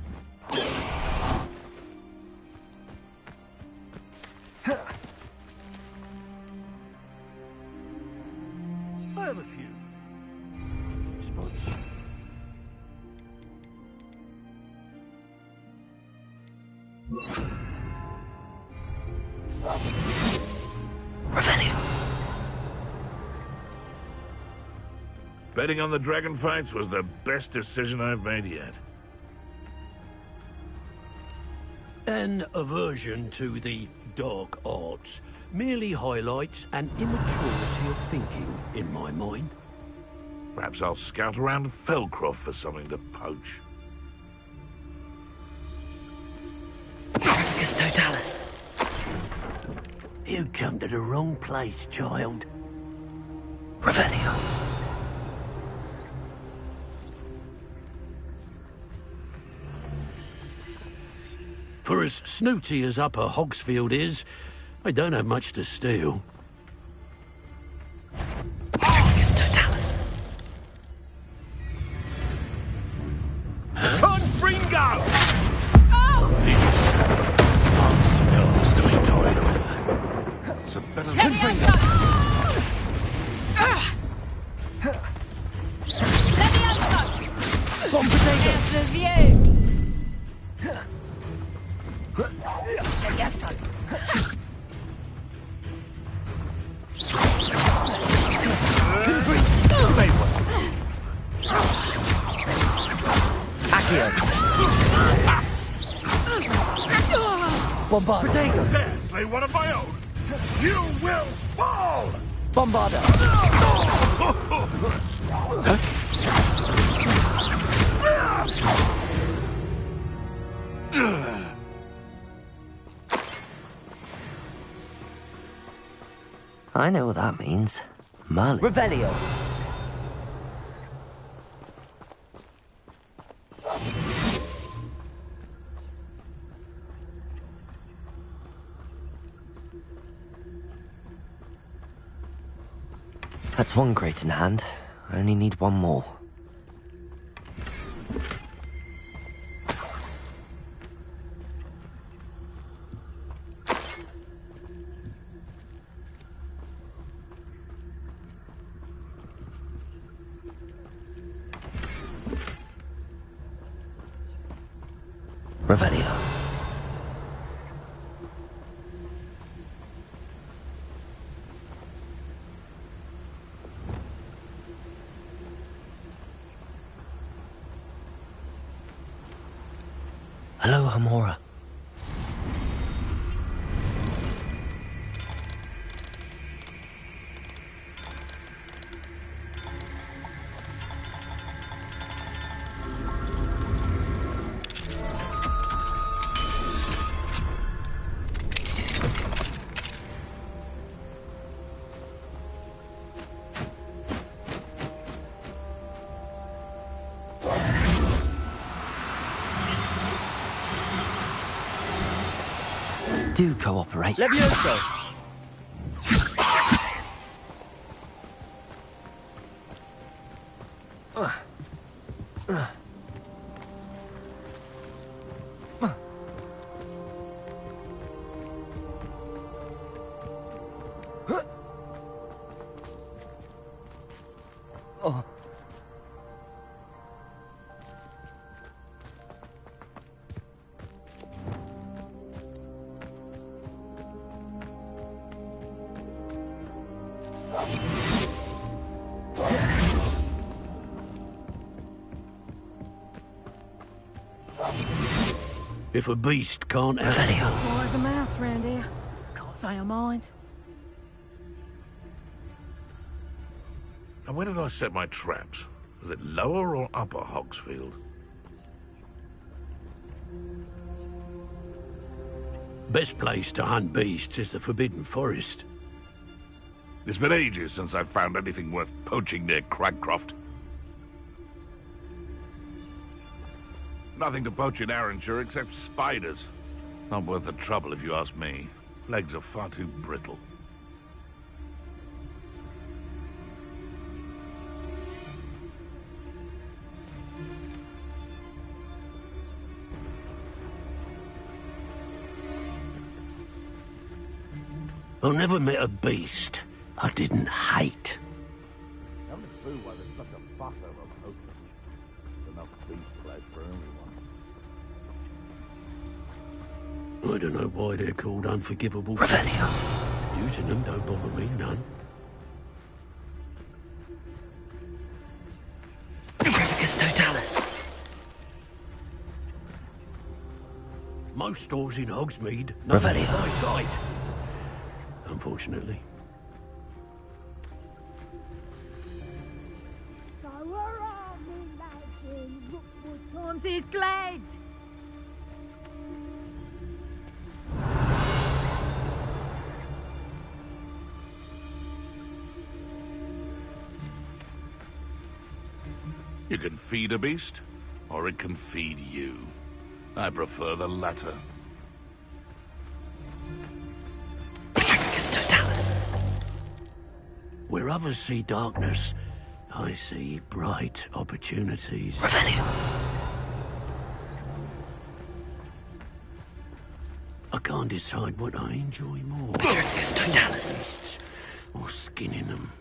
I have a few spots. Revelio. Betting on the dragon fights was the best decision I've made yet. An aversion to the dark arts merely highlights an immaturity of thinking in my mind. Perhaps I'll scout around Felcroft for something to poach. Trafficus Totalis. You come to the wrong place, child. Revelio. For as snooty as Upper Hogsfield is, I don't have much to steal. Trafficus Totalis. Confringo! Spells to be toyed with. So better than Bomb potato! The view! Accio. Bombard. dare slay one of my own! You will fall! Bombarder. I know what that means. Merlin. Revelio. That's one crate in hand. I only need one more. Revelio. Hello, Hamora. Do cooperate. Levioso. If a beast can't have... More of a mouse round here. Can't say I mind. And where did I set my traps? Was it lower or upper Hogsfield? Best place to hunt beasts is the Forbidden Forest. It's been ages since I've found anything worth poaching near Cragcroft. Nothing to poach in Arranshire except spiders. Not worth the trouble if you ask me. Legs are far too brittle. I never met a beast I didn't hate. I haven't a clue why there's such a fuss over poaching. There's enough beast flesh for everyone. I don't know why they're called unforgivable. Revelio. Using them don't bother me none. Revicus Totalis. Most stores in Hogsmeade, Revelio. by sight. Unfortunately. Taunsy's glad. You can feed a beast, or it can feed you. I prefer the latter. Revicus Totalis. Where others see darkness, I see bright opportunities. Revelio. I can't decide what I enjoy more. Revicus Totalis. Or skinning them.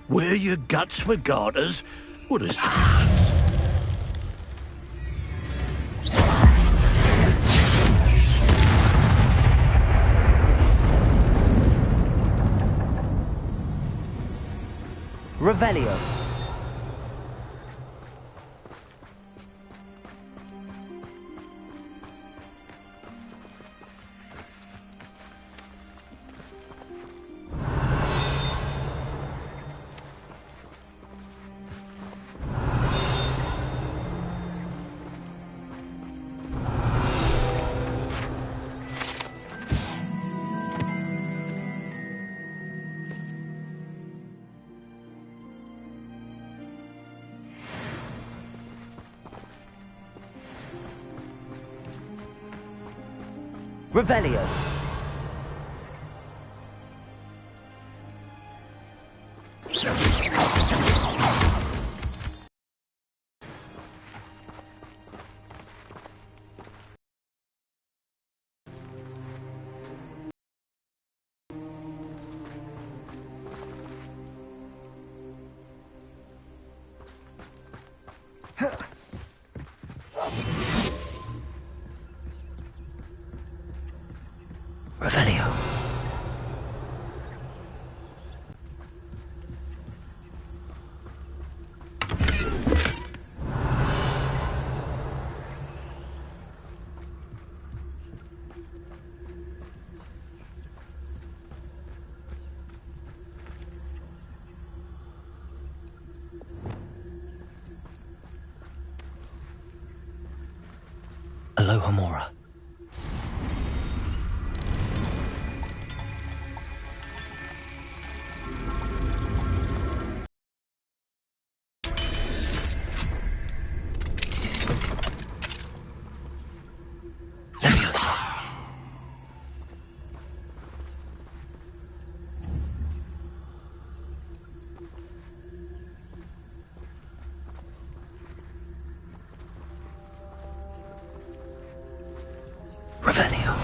Wear your guts for garters? What is... Revelio. Revelio. Revelio. Aloha Mora. Revelio.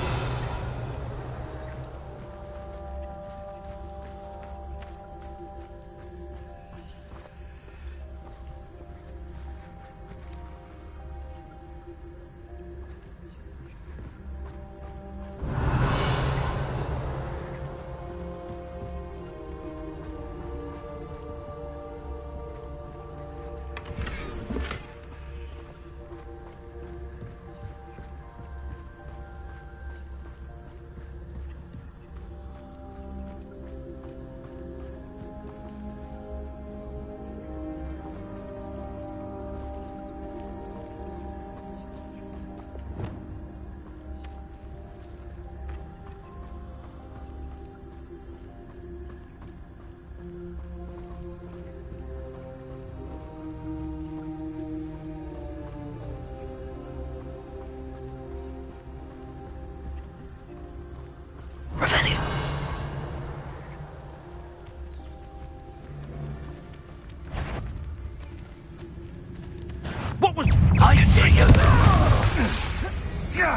What was... I see you!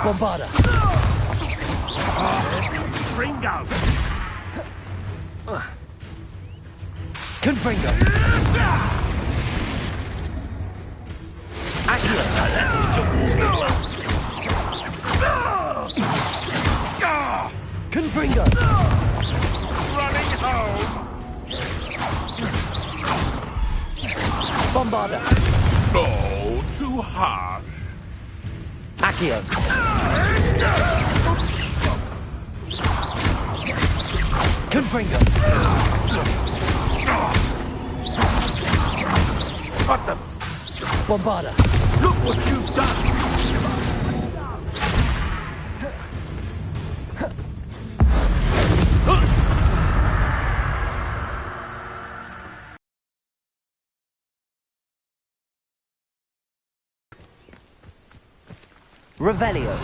Bombarda! Ringo! Confringo! Accio! Confringo! Running home! Bombarda! Oh, too harsh. Accio! Confringo! What the... Bombarda! Look what you've done! Revelio!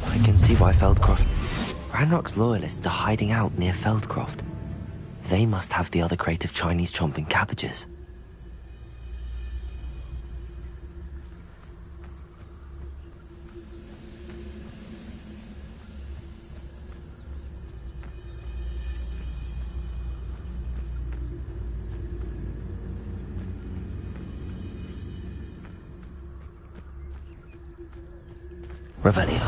I can see why Feldcroft... Ranrock's loyalists are hiding out near Feldcroft. They must have the other crate of Chinese chomping cabbages. Revelio.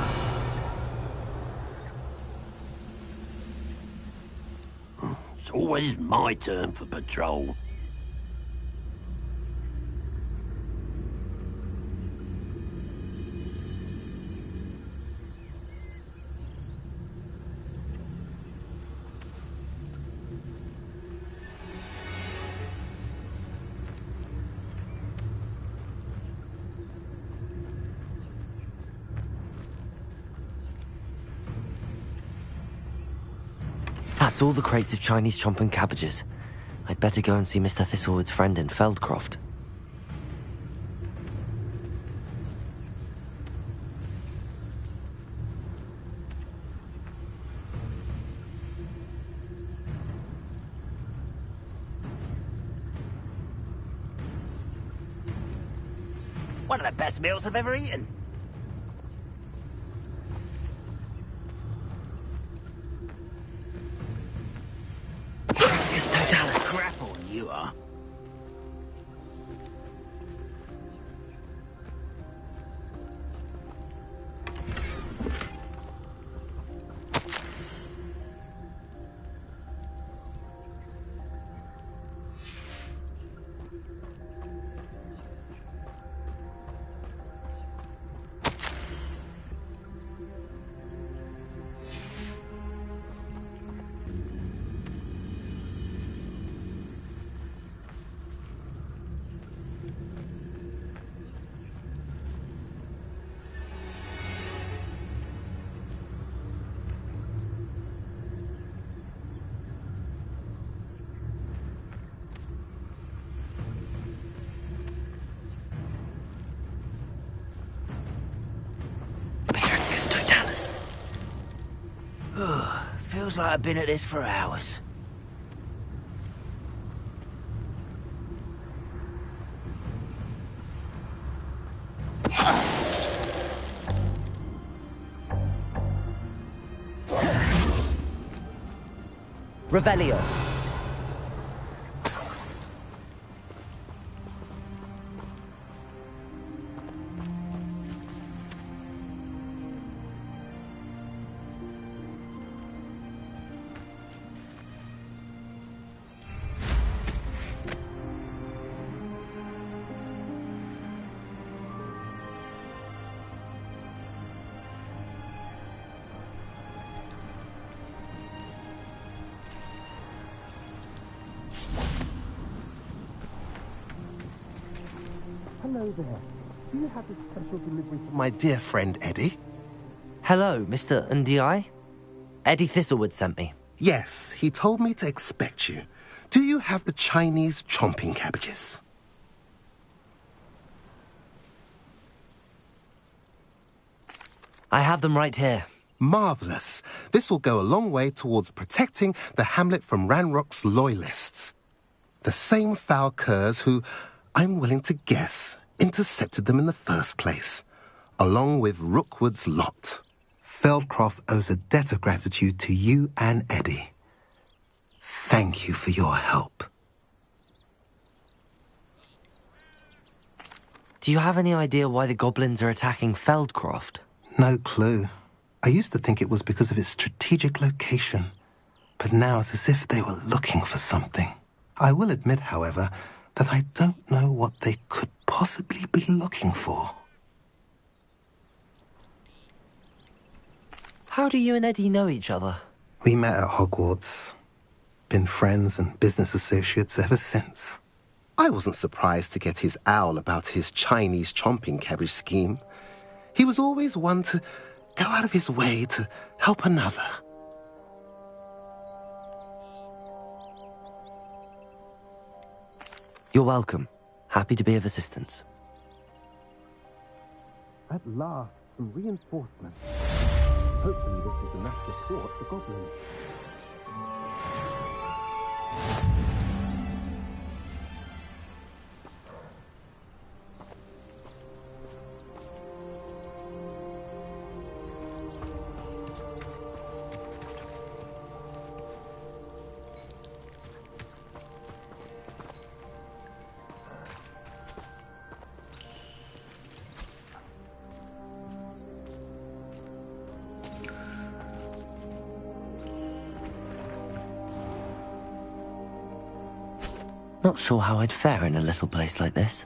It's always my turn for patrol. That's all the crates of Chinese chomping cabbages. I'd better go and see Mr. Thistlewood's friend in Feldcroft. One of the best meals I've ever eaten. It's Totalis. Crap on you are. Feels like I've been at this for hours. Revelio. Hello there. Do you have a special delivery for my dear friend Eddie? Hello, Mr. Ndi. Eddie Thistlewood sent me. Yes, he told me to expect you. Do you have the Chinese chomping cabbages? I have them right here. Marvellous. This will go a long way towards protecting the hamlet from Ranrock's loyalists. The same foul curs who, I'm willing to guess, intercepted them in the first place, along with Rookwood's lot. Feldcroft owes a debt of gratitude to you and Eddie. Thank you for your help. Do you have any idea why the goblins are attacking Feldcroft? No clue. I used to think it was because of its strategic location, but now it's as if they were looking for something. I will admit, however, that I don't know what they could possibly be looking for. How do you and Eddie know each other? We met at Hogwarts. Been friends and business associates ever since. I wasn't surprised to get his owl about his Chinese chomping cabbage scheme. He was always one to go out of his way to help another. You're welcome. Happy to be of assistance. At last, some reinforcements. Hopefully this is enough to thwart the goblins. Not sure how I'd fare in a little place like this.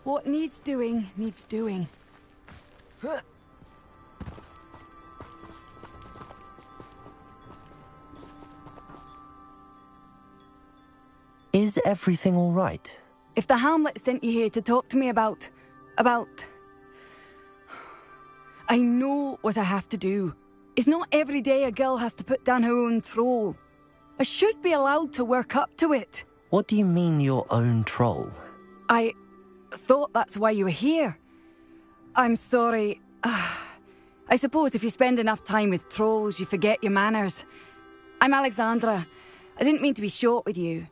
What needs doing, needs doing. Is everything all right? If the Hamlet sent you here to talk to me about... I know what I have to do. It's not every day a girl has to put down her own troll. I should be allowed to work up to it. What do you mean, your own troll? I thought that's why you were here. I'm sorry. I suppose if you spend enough time with trolls, you forget your manners. I'm Alexandra. I didn't mean to be short with you.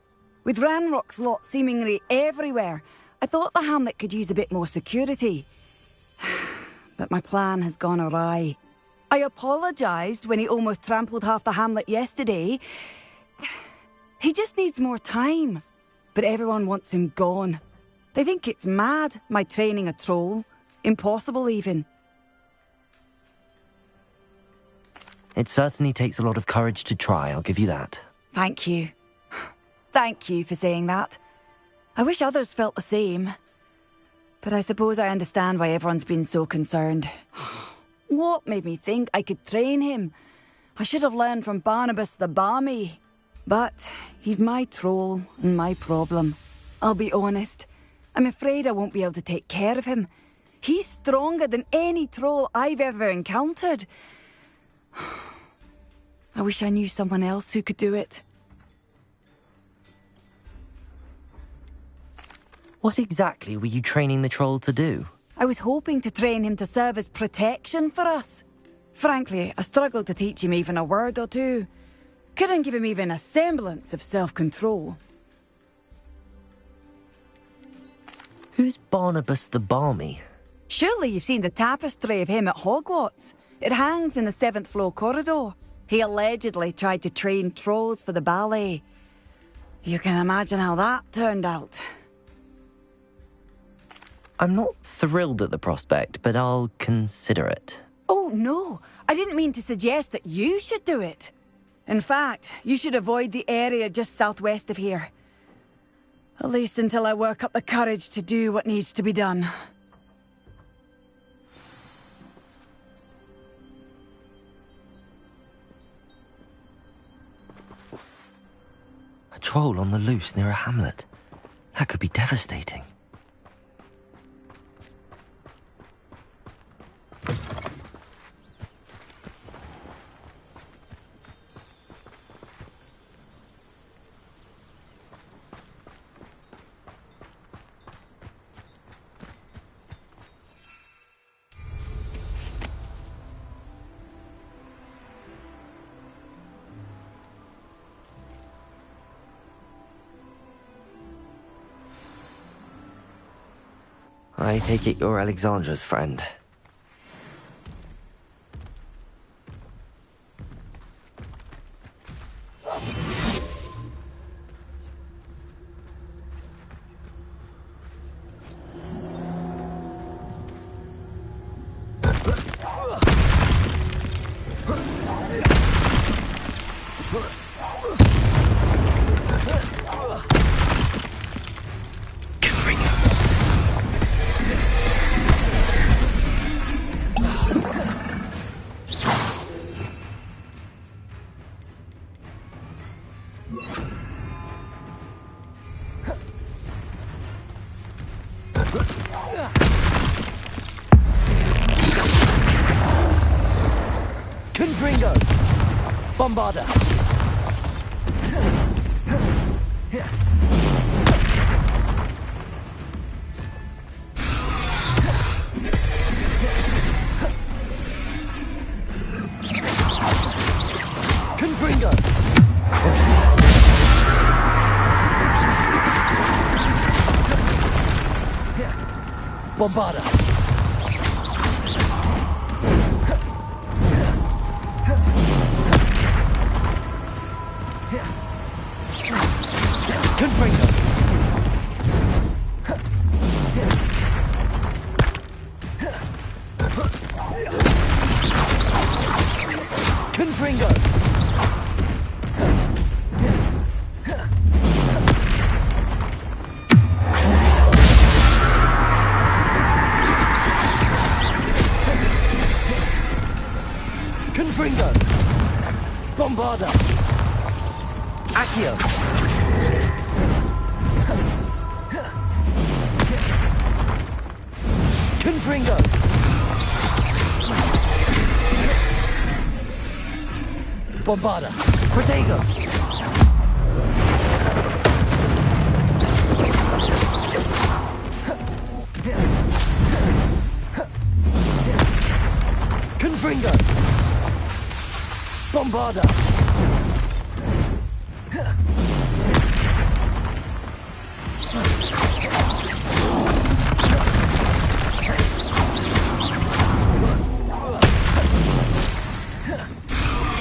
With Ranrock's lot seemingly everywhere, I thought the Hamlet could use a bit more security. But my plan has gone awry. I apologised when he almost trampled half the Hamlet yesterday. He just needs more time. But everyone wants him gone. They think it's mad, my training a troll. Impossible, even. It certainly takes a lot of courage to try, I'll give you that. Thank you. Thank you for saying that. I wish others felt the same. But I suppose I understand why everyone's been so concerned. What made me think I could train him? I should have learned from Barnabas the Barmy. But he's my troll and my problem. I'll be honest. I'm afraid I won't be able to take care of him. He's stronger than any troll I've ever encountered. I wish I knew someone else who could do it. What exactly were you training the troll to do? I was hoping to train him to serve as protection for us. Frankly, I struggled to teach him even a word or two. Couldn't give him even a semblance of self-control. Who's Barnabas the Barmy? Surely you've seen the tapestry of him at Hogwarts. It hangs in the 7th floor corridor. He allegedly tried to train trolls for the ballet. You can imagine how that turned out. I'm not thrilled at the prospect, but I'll consider it. Oh, no. I didn't mean to suggest that you should do it. In fact, you should avoid the area just southwest of here. At least until I work up the courage to do what needs to be done. A troll on the loose near a hamlet. That could be devastating. I take it you're Alexandra's friend. Bombarda! Confringo! Bombarda! Confringo! Confringo! Bombarda! Accio! Confringo! Bombarda! Protego! Confringo! Bombarda!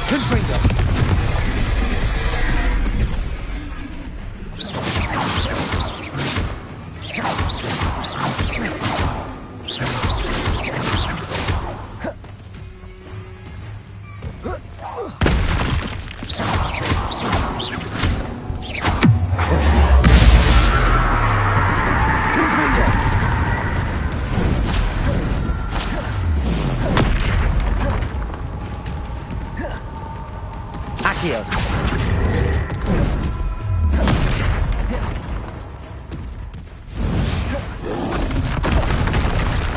Confringo! Accio!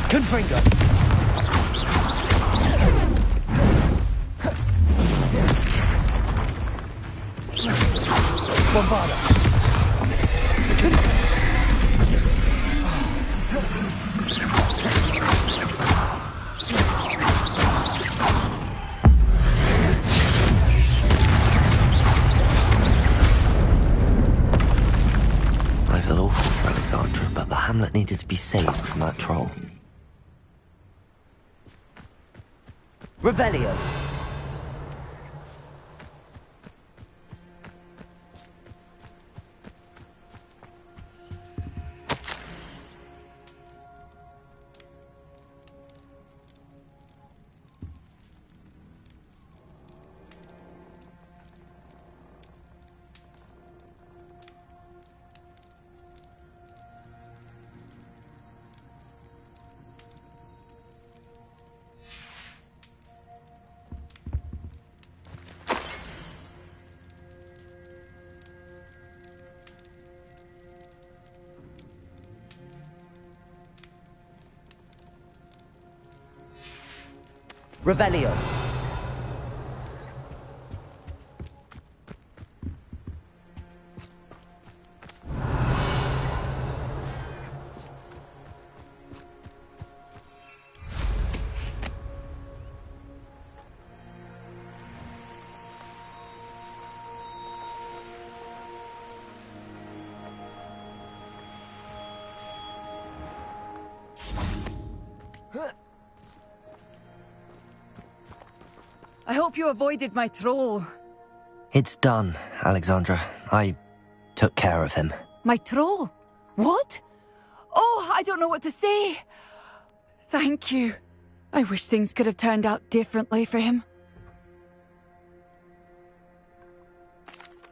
Confringo! Bombarda! I feel awful for Alexandra, but the hamlet needed to be saved from that troll. Revelio! Revelio! I hope you avoided my troll. It's done, Alexandra. I took care of him. My troll? What? Oh, I don't know what to say. Thank you. I wish things could have turned out differently for him.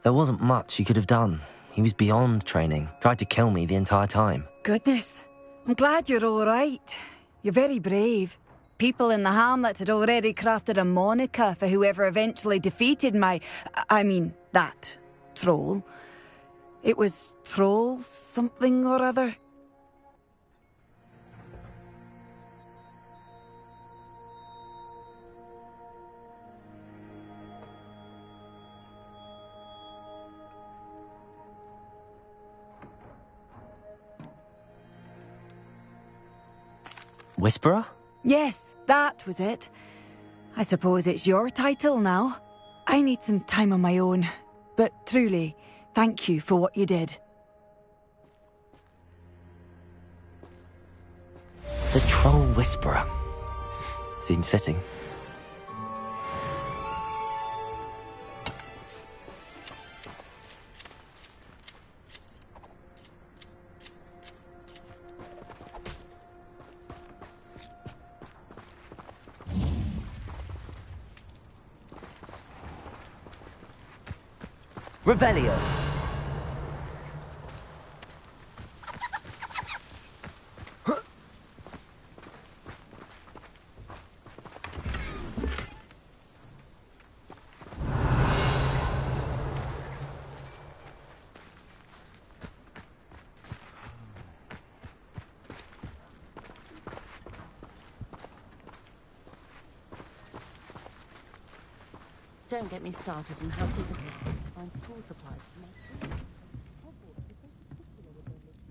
There wasn't much you could have done. He was beyond training. Tried to kill me the entire time. Goodness. I'm glad you're all right. You're very brave. People in the hamlet had already crafted a moniker for whoever eventually defeated that troll. It was Troll something or other. Whisperer? Yes, that was it. I suppose it's your title now. I need some time on my own, but truly, thank you for what you did. The Troll Whisperer. Seems fitting. Revelio. Don't get me started on how difficult it is to find school supplies for my children. Hogwarts is so particular with their mistakes.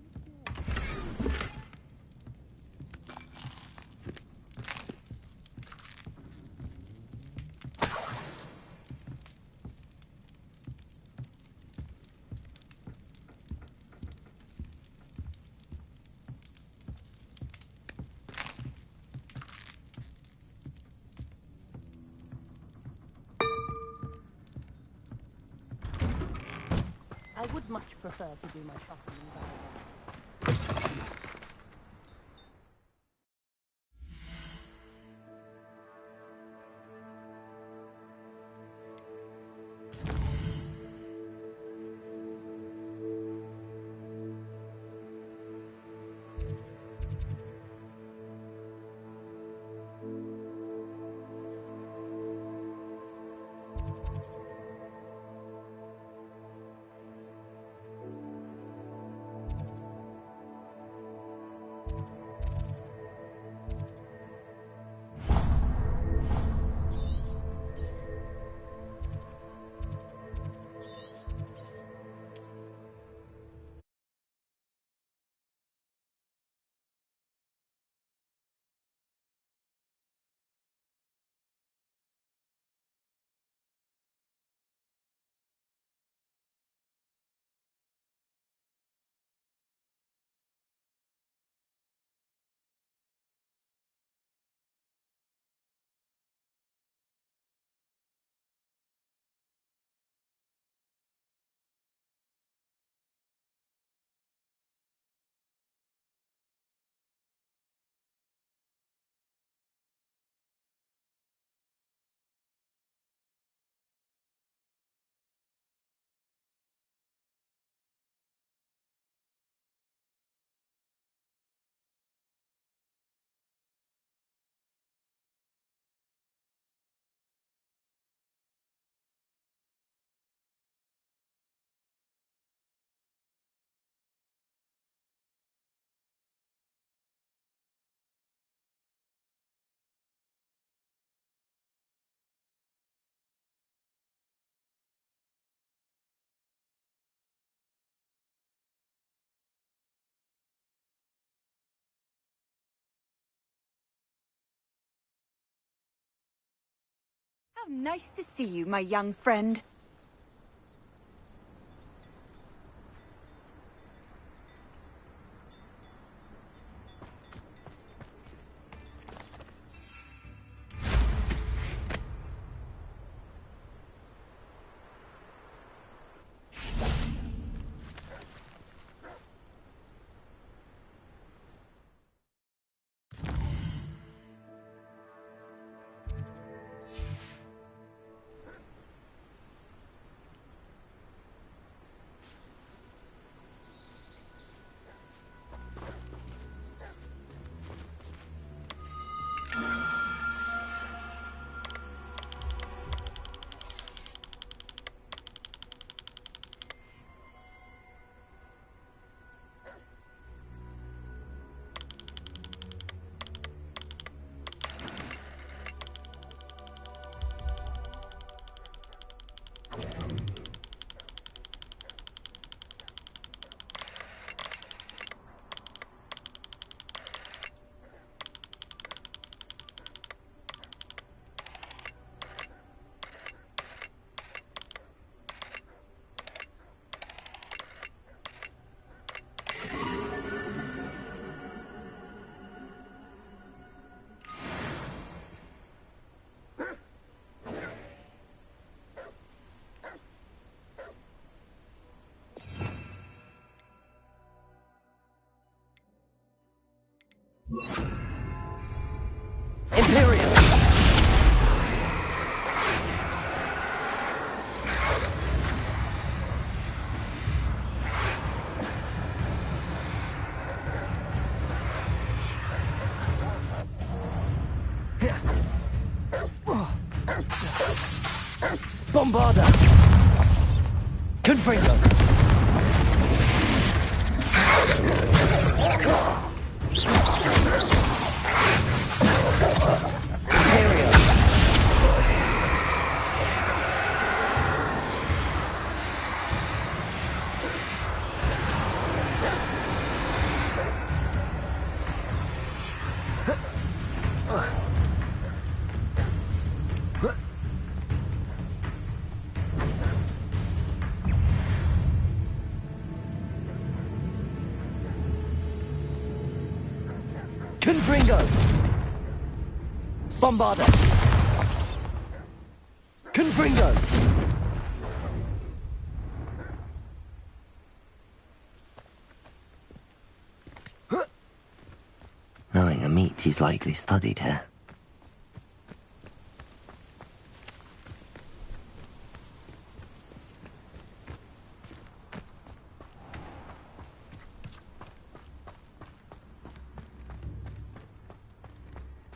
I would much prefer to do my shopping in Iggrao. How nice to see you, my young friend. Imperial! Bombarda! Confringo! Confringo! Bombarder! Confringo! Knowing a meat, he's likely studied here.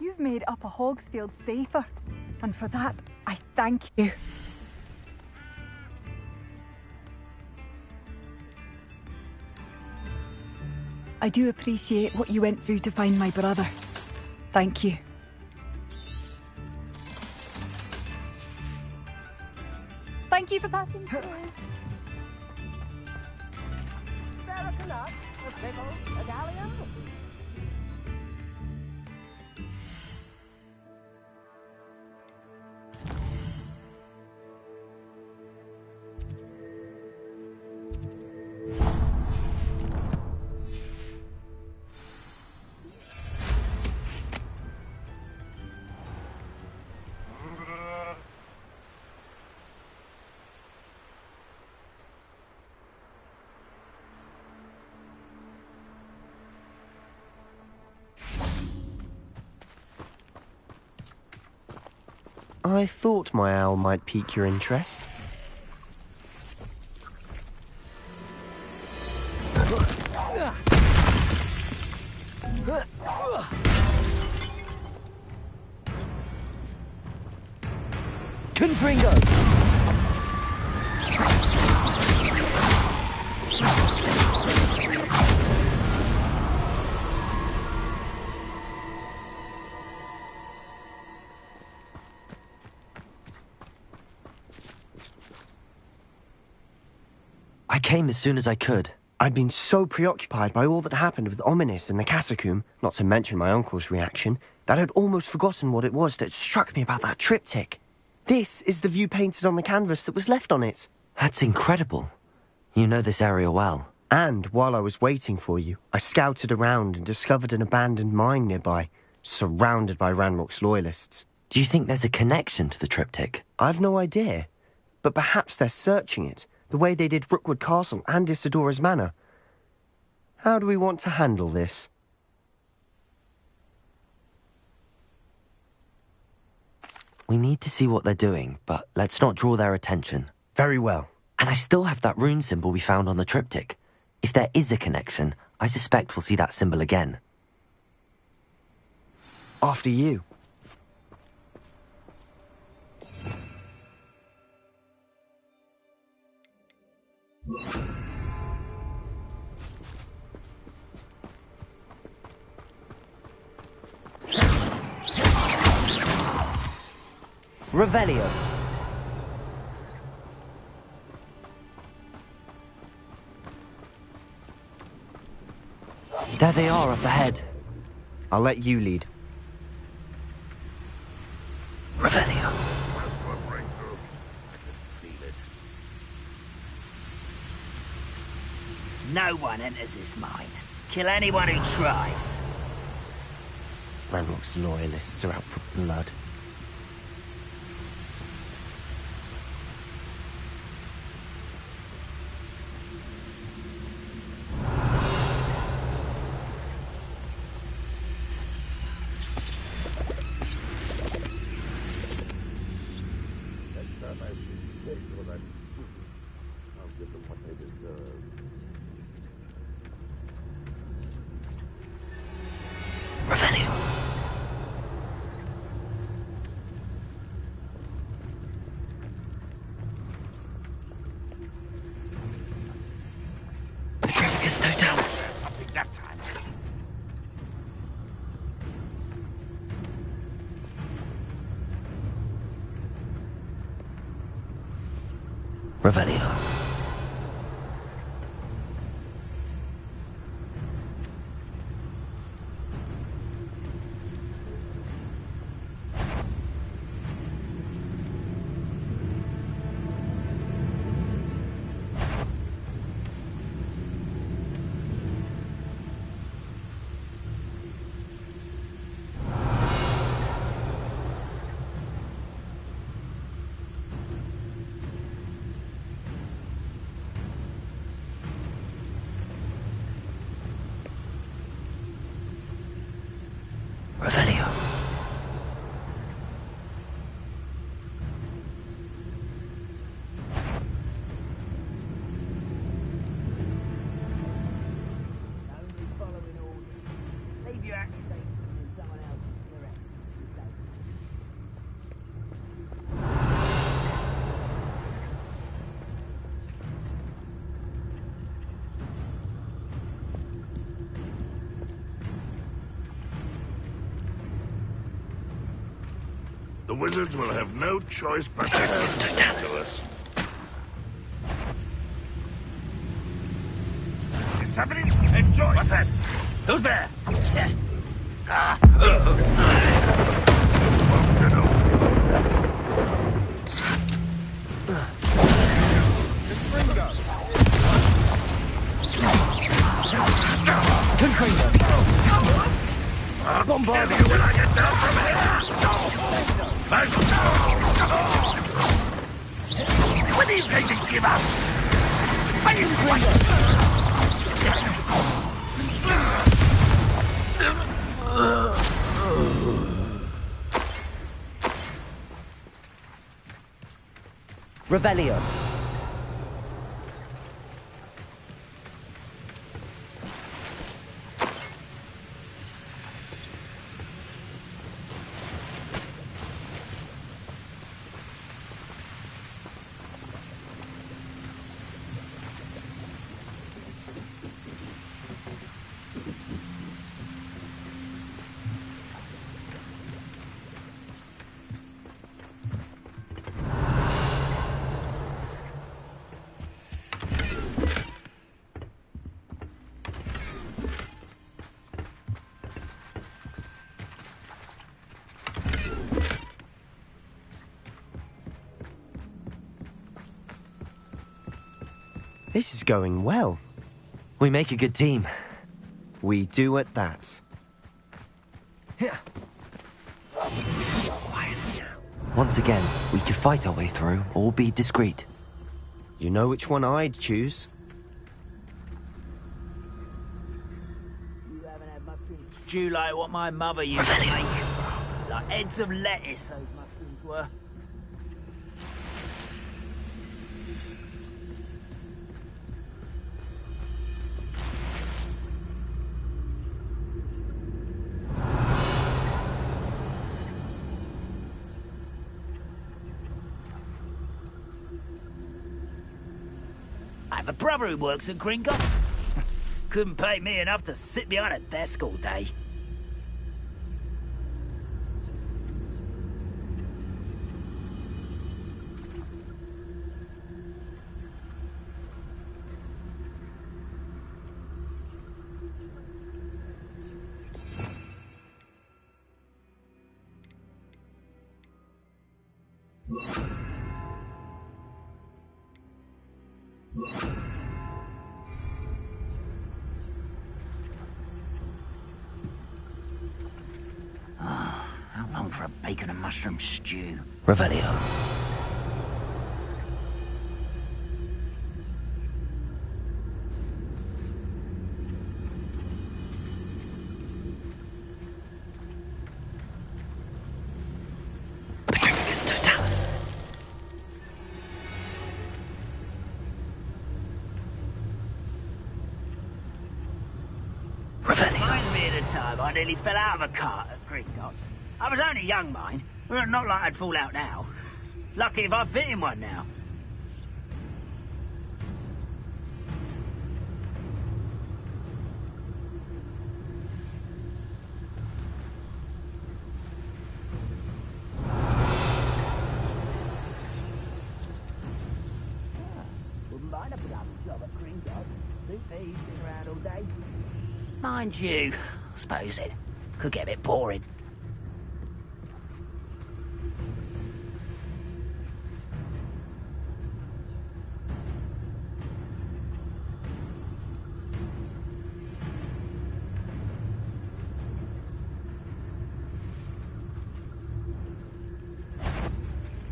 You've made Upper Hogsfield safer, and for that, I thank you. I do appreciate what you went through to find my brother. Thank you. Thank you for passing through. Sarah Canuck, a pickle, a dahlia. I thought my owl might pique your interest. Confringo! I came as soon as I could. I'd been so preoccupied by all that happened with Ominis in the catacomb, not to mention my uncle's reaction, that I'd almost forgotten what it was that struck me about that triptych. This is the view painted on the canvas that was left on it. That's incredible. You know this area well. And while I was waiting for you, I scouted around and discovered an abandoned mine nearby, surrounded by Ranrock's loyalists. Do you think there's a connection to the triptych? I've no idea, but perhaps they're searching it, the way they did Rookwood Castle and Isidora's Manor. How do we want to handle this? We need to see what they're doing, but let's not draw their attention. Very well. And I still have that rune symbol we found on the triptych. If there is a connection, I suspect we'll see that symbol again. After you. Revelio. There they are up ahead. I'll let you lead. Revelio. No one enters this mine. Kill anyone who tries. Ranrock's loyalists are out for blood. Revelio. Petrificus Totalis. Something that time. Revelio. Revelio. Nobody's following orders. Leave your accusations in someone else's direct. The wizards will have no choice but to listen to us. Is somebody enjoy? What's that? Who's there? Bombard you when I get down from here! When are you going to give up? When you Revelio. This is going well. We make a good team. We do at that. Once again, we could fight our way through or be discreet. You know which one I'd choose? You haven't had mushroom stew like what my mother used to make. Like heads of lettuce, those mushrooms were. I have a brother who works at Gringotts. Couldn't pay me enough to sit behind a desk all day. How long for a bacon and mushroom stew? Revelio. Petrificus totalis. Reminds me of the time I nearly fell out of a cart at Gringotts. I was only young, mind. Not like I'd fall out now. Lucky if I fit in one now. Wouldn't mind a bloody job at Gringotts. Suit me, been around all day. Mind you, I suppose it could get a bit boring.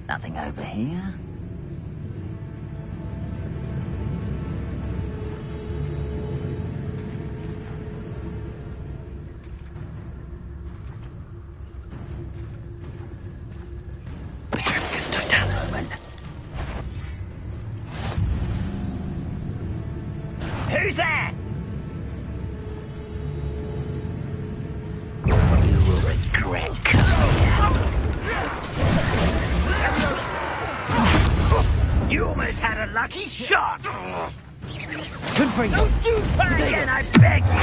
Nothing over here. moment. Who's that? You will regret coming here. You almost had a lucky shot. Confringo. Don't do that again, I beg you.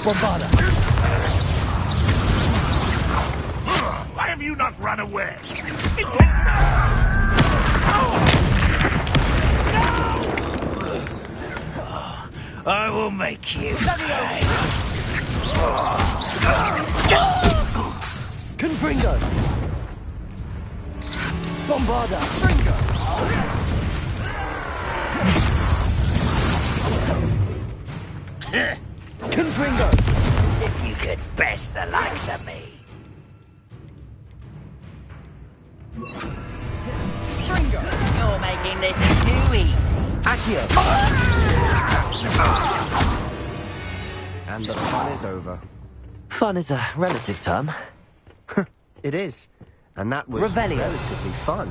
Bombarda. Why have you not run away? I will make you pay. Confringo. Bombarda. Confringo. Confringo. As if you could best the likes of me. You're making this too easy. Accio. And the fun is over. Fun is a relative term. It is. And that was Revelio. relatively fun.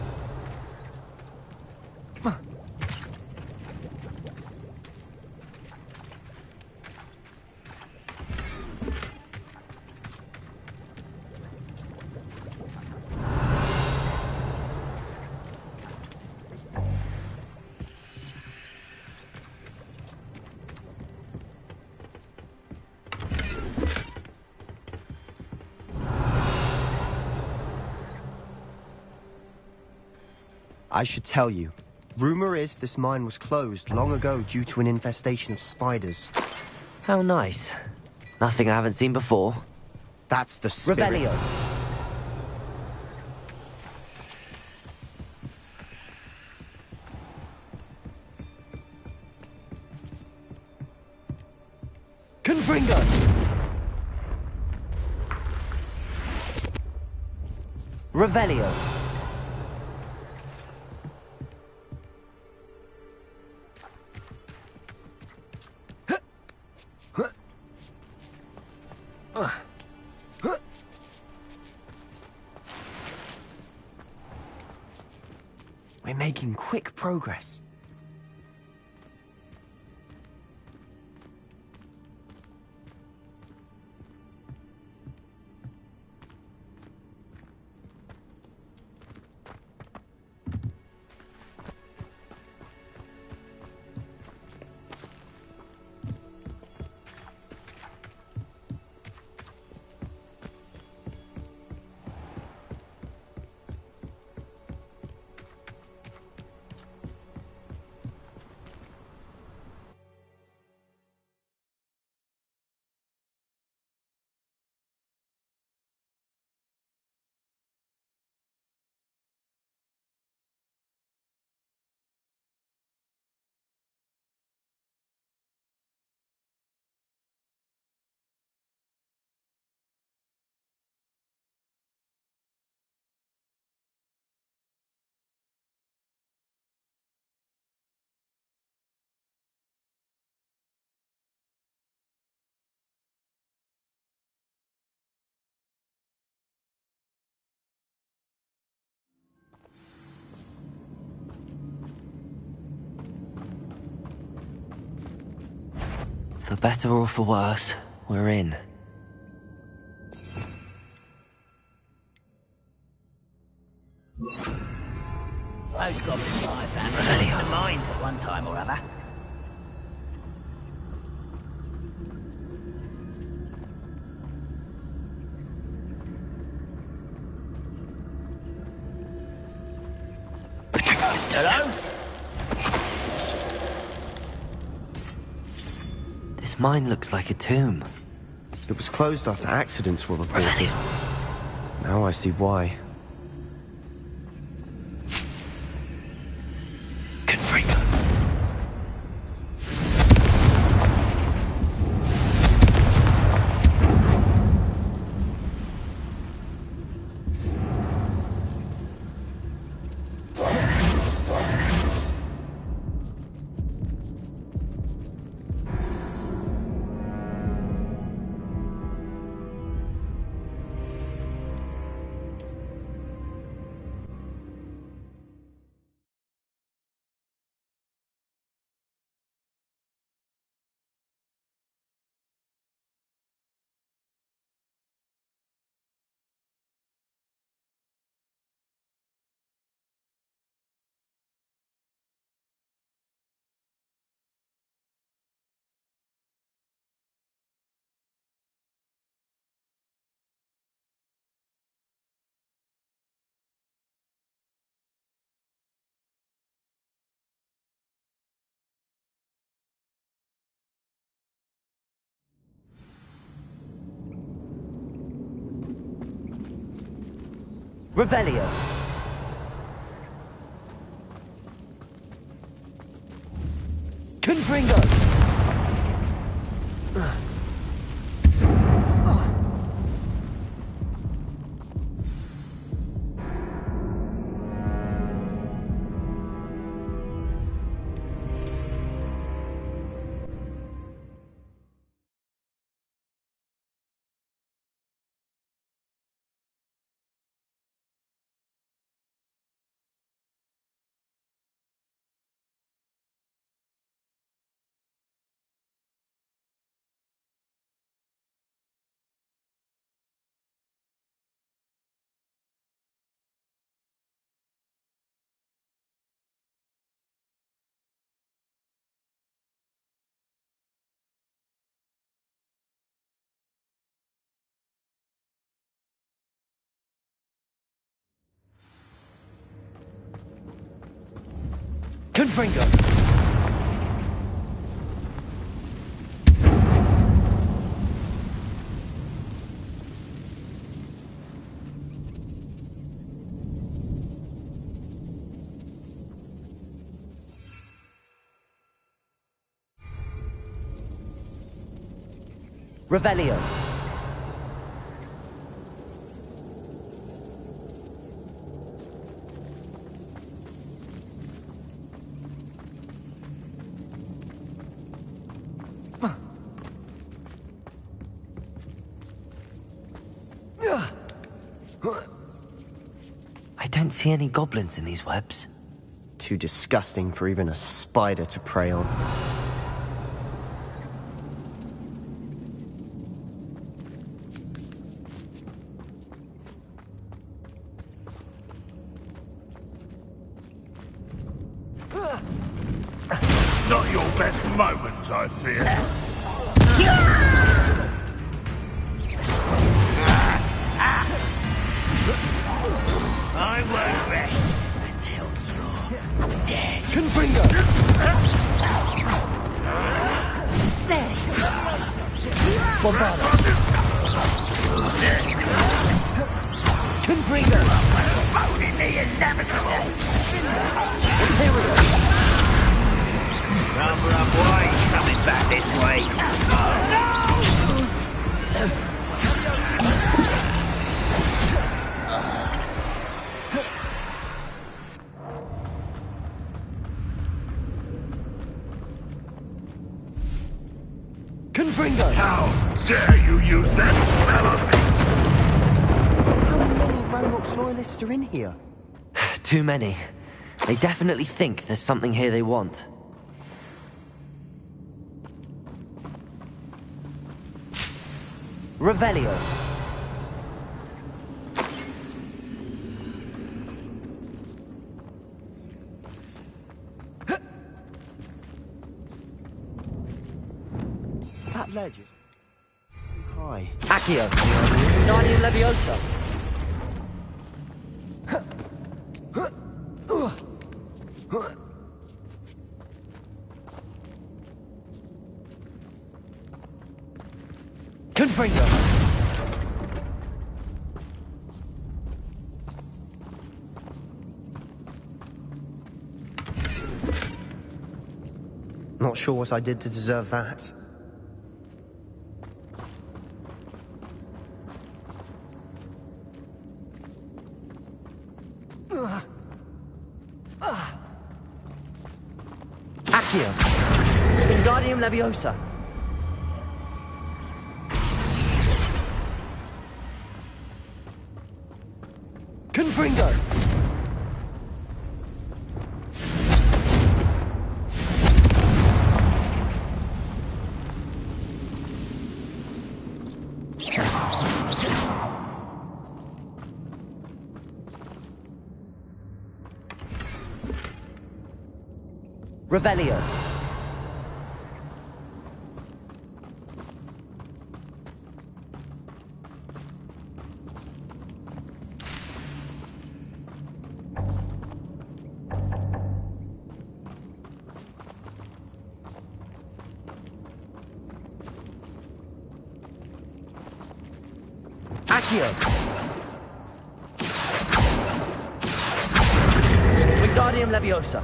I should tell you. Rumor is this mine was closed long ago due to an infestation of spiders. How nice. Nothing I haven't seen before. That's the spirit. Revelio. Confringo. Revelio. We're making quick progress. For better or for worse, we're in. Most goblins I found in the mines at one time or other. Hello? This mine looks like a tomb. It was closed after accidents were reported. Revelio. Now I see why. Confringo. Revelio. Confringo. Confringo. Revelio. I don't see any goblins in these webs. Too disgusting for even a spider to prey on. Not your best moment, I fear. I won't rest until you're dead. Confringo. Bombado. Confringo. Boning the inevitable. Imperial. Rubber up wide, something back this way. Confringo. How dare you use that spell on me? How many Ranrock's loyalists are in here? Too many. They definitely think there's something here they want. Revelio. That ledge is high. Accio. Guardian Leviosa. Confringo. Not sure what I did to deserve that. Accio. Wingardium Leviosa. Confringo. Revelio. Accio. Wingardium Leviosa.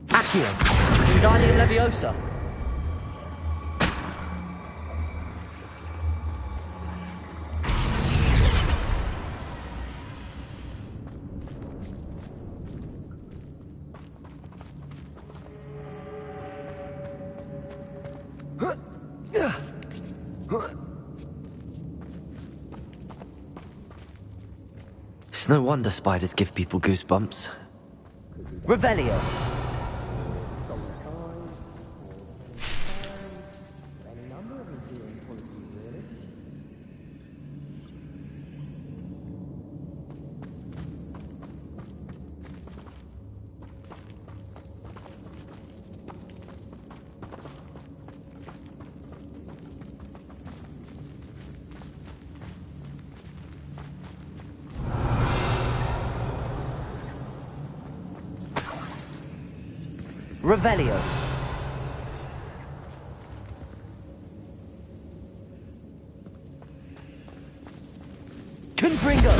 Accio. Wingardium Leviosa. It's no wonder spiders give people goosebumps. Revelio. Revelio. Confringo.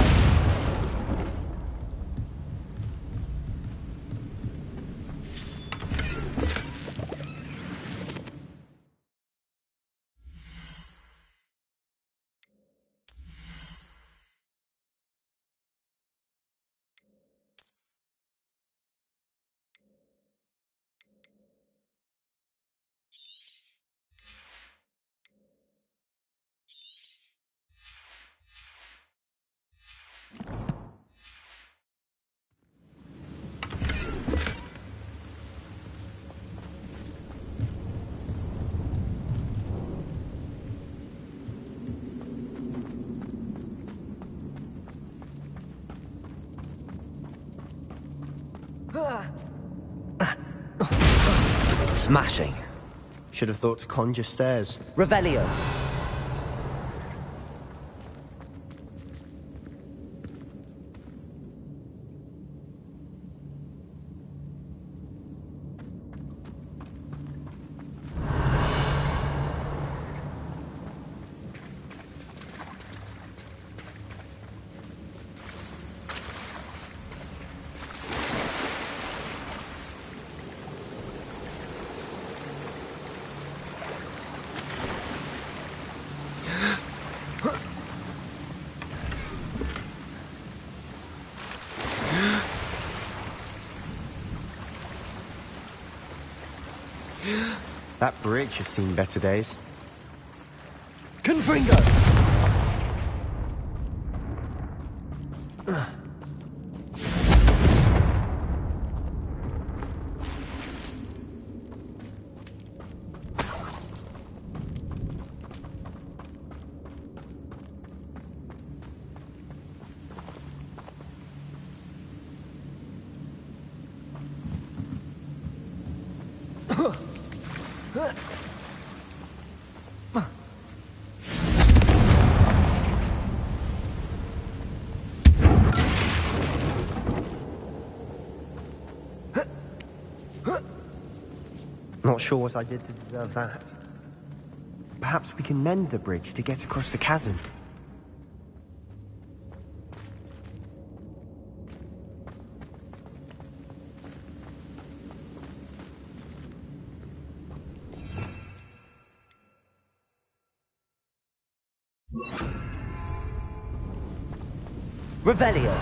Smashing. Should have thought to conjure stairs. Revelio. That bridge has seen better days. Confringo. Not sure what I did to deserve that. Perhaps we can mend the bridge to get across the chasm. Revelio.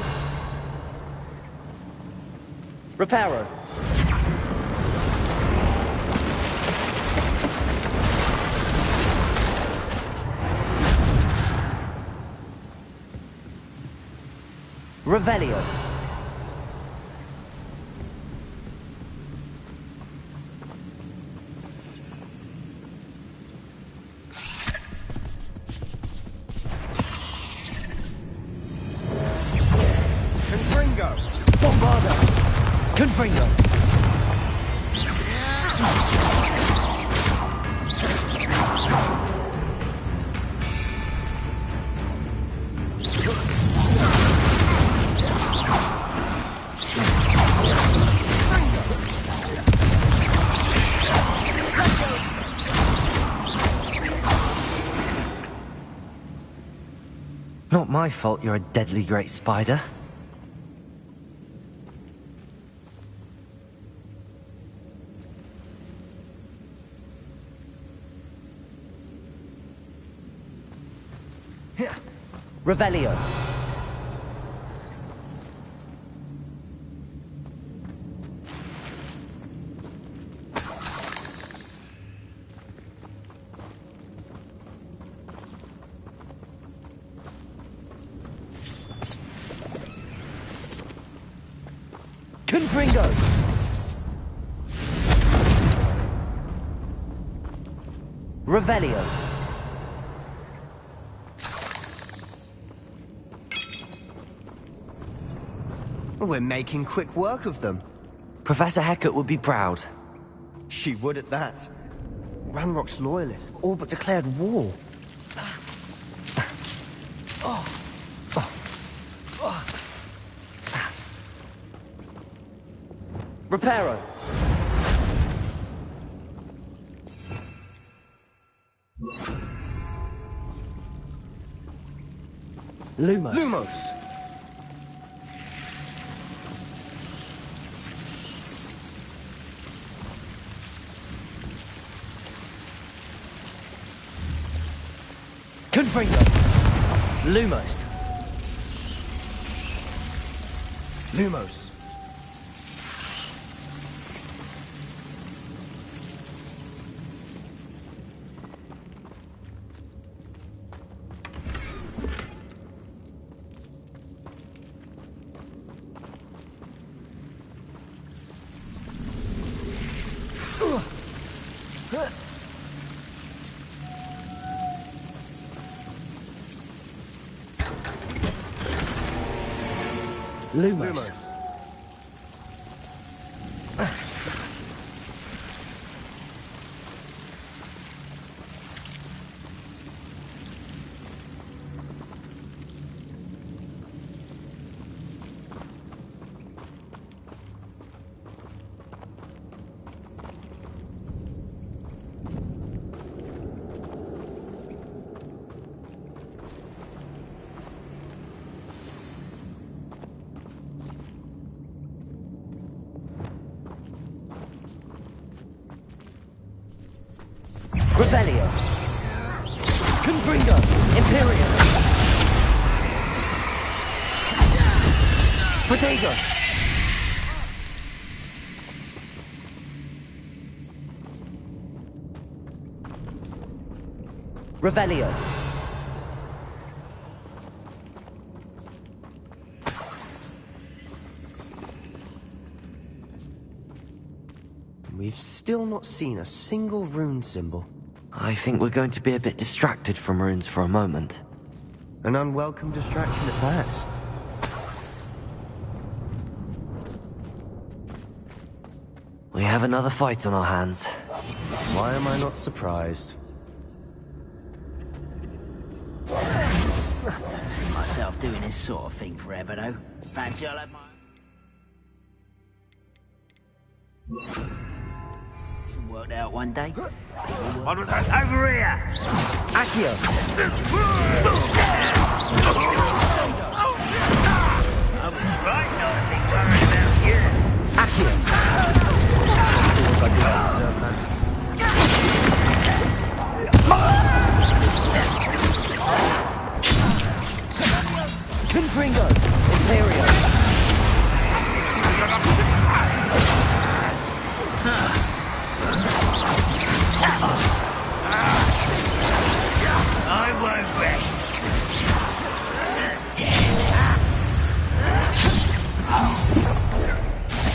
Reparo. Revelio. Confringo! Bombarda. Confringo. Not my fault you're a deadly great spider. Revelio. Confringo. Revelio. We're making quick work of them. Professor Hecat would be proud. She would at that. Ranrock's loyalists all but declared war. Reparo. Lumos. Confringo. Lumos. Lumos. Lumos. Revelio. Confringo. Imperium. Protego. Revelio. We've still not seen a single rune symbol. I think we're going to be a bit distracted from runes for a moment. An unwelcome distraction at that. We have another fight on our hands. Why am I not surprised? See myself doing this sort of thing forever, though. Fancy I'll have my... Should work out one day. What was that? Over here! Accio. I was right not to be worried about you. Accio. Confringo. Imperium. I won't rest.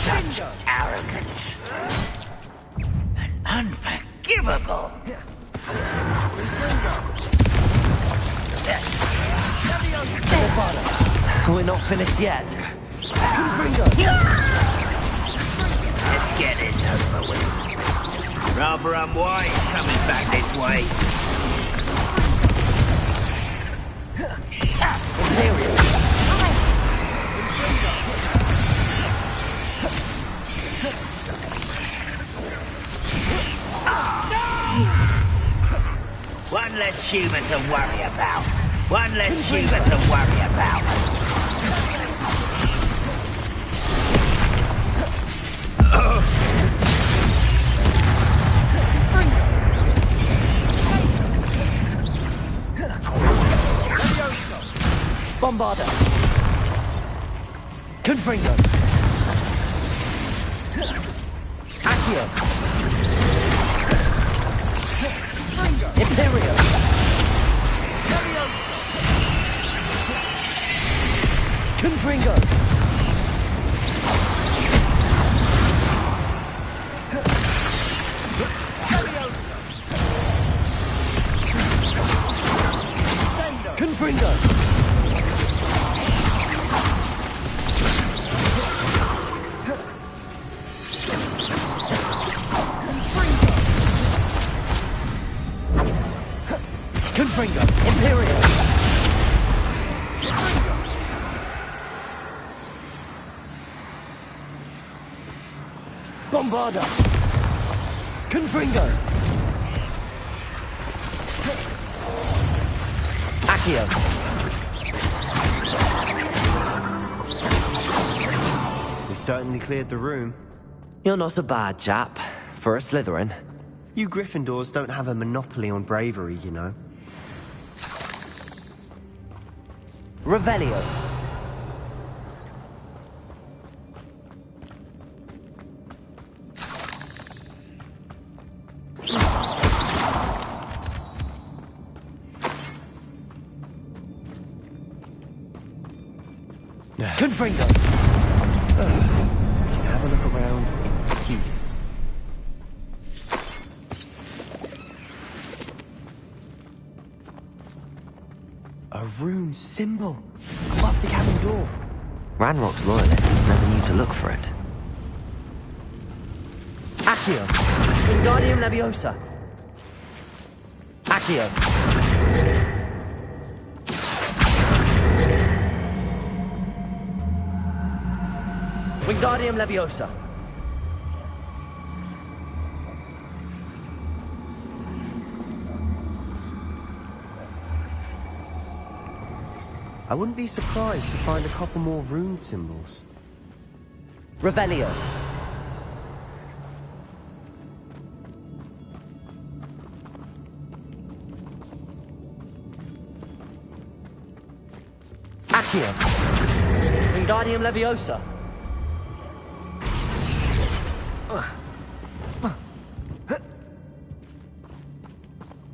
Such arrogance. And unforgivable. We're not finished yet. Let's get this over with. Rather unwise coming back this way. One less human to worry about. One less Cuba to worry about. Bombarder. Confringo. Accio. Imperio. Confringo. Confringo. Confringo. Imperio. Bombarder. Confringo. Accio. We certainly cleared the room. You're not a bad chap, for a Slytherin. You Gryffindors don't have a monopoly on bravery, you know. Revelio. Confringo. We can have a look around in peace. A rune symbol above the cabin door. Ranrock's loyalists never knew to look for it. Accio. Wingardium Leviosa. Accio. Wingardium Leviosa. I wouldn't be surprised to find a couple more rune symbols. Revelio. Accio. Wingardium Leviosa.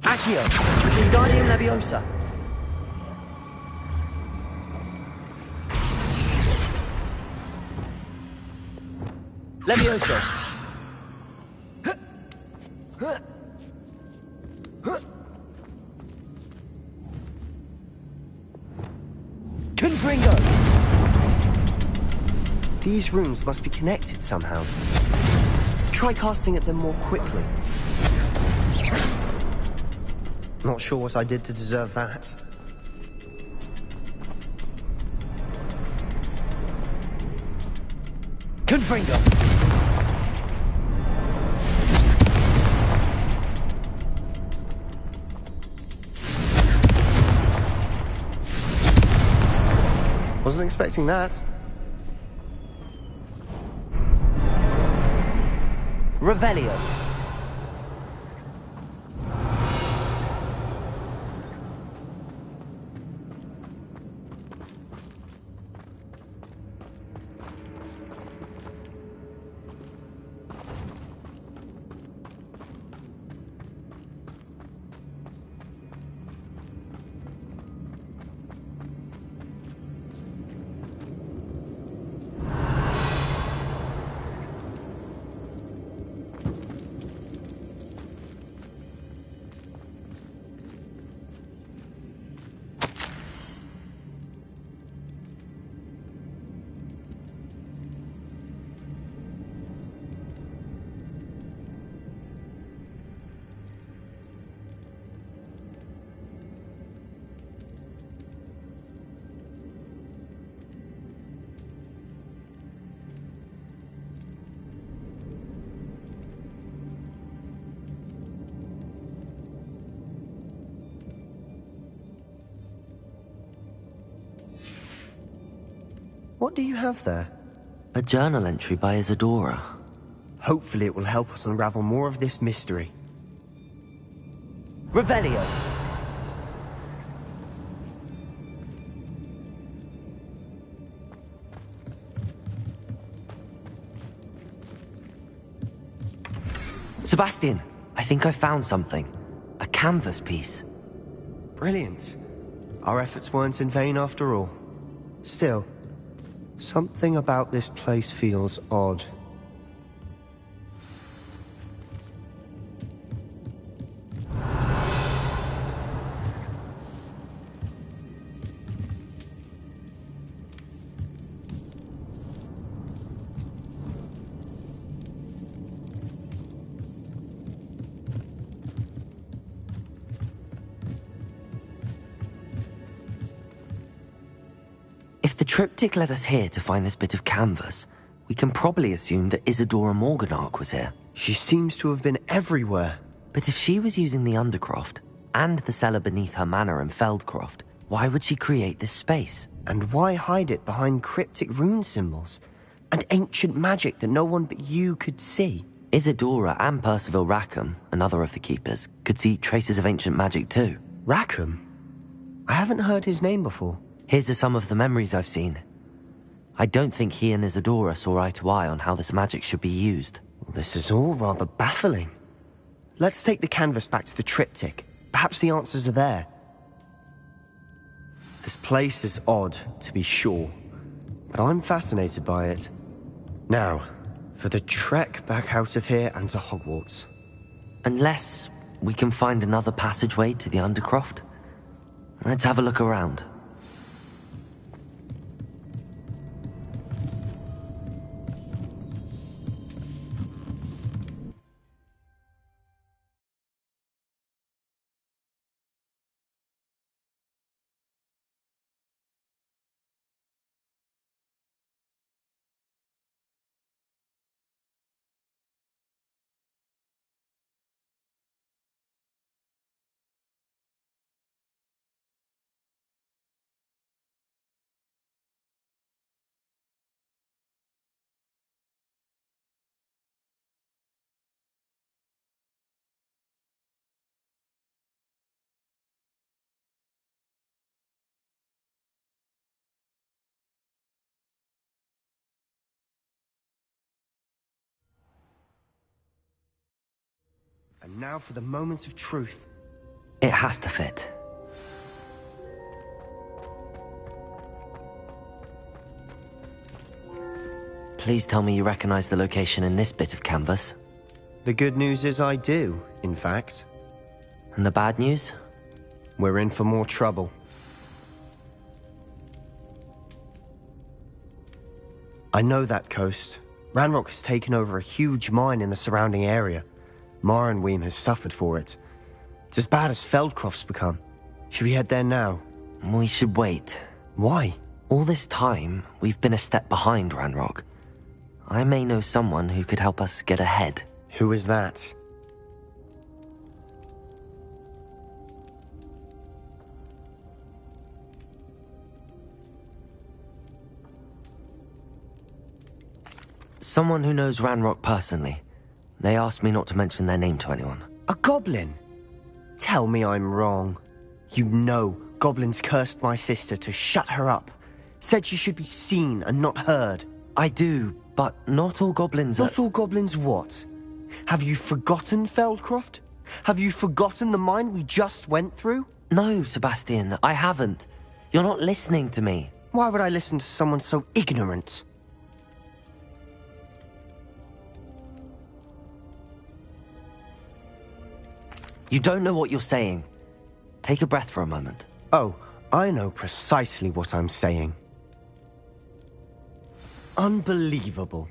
Accio. Wingardium Leviosa. Leviosa. Confringo. These runes must be connected somehow. Try casting at them more quickly. Not sure what I did to deserve that. Confringo. Wasn't expecting that. Revelio. What do you have there? A journal entry by Isadora. Hopefully it will help us unravel more of this mystery. Revelio! Sebastian, I think I found something. A canvas piece. Brilliant. Our efforts weren't in vain after all. Still, something about this place feels odd. If the triptych led us here to find this bit of canvas, we can probably assume that Isadora Morganark was here. She seems to have been everywhere. But if she was using the Undercroft, and the cellar beneath her manor in Feldcroft, why would she create this space? And why hide it behind cryptic rune symbols? And ancient magic that no one but you could see? Isadora and Percival Rackham, another of the Keepers, could see traces of ancient magic too. Rackham? I haven't heard his name before. Here's some of the memories I've seen. I don't think he and Isadora saw eye to eye on how this magic should be used. Well, this is all rather baffling. Let's take the canvas back to the triptych. Perhaps the answers are there. This place is odd, to be sure, but I'm fascinated by it. Now, for the trek back out of here and to Hogwarts. Unless we can find another passageway to the Undercroft. Let's have a look around. And now for the moment of truth. It has to fit. Please tell me you recognize the location in this bit of canvas. The good news is I do, in fact. And the bad news? We're in for more trouble. I know that coast. Ranrock has taken over a huge mine in the surrounding area. Marrenweem has suffered for it. It's as bad as Feldcroft's become. Should we head there now? We should wait. Why? All this time, we've been a step behind Ranrock. I may know someone who could help us get ahead. Who is that? Someone who knows Ranrock personally. They asked me not to mention their name to anyone. A goblin? Tell me I'm wrong. You know goblins cursed my sister to shut her up. Said she should be seen and not heard. I do, but not all goblins are... Not all goblins what? Have you forgotten Feldcroft? Have you forgotten the mine we just went through? No, Sebastian, I haven't. You're not listening to me. Why would I listen to someone so ignorant? You don't know what you're saying. Take a breath for a moment. Oh, I know precisely what I'm saying. Unbelievable.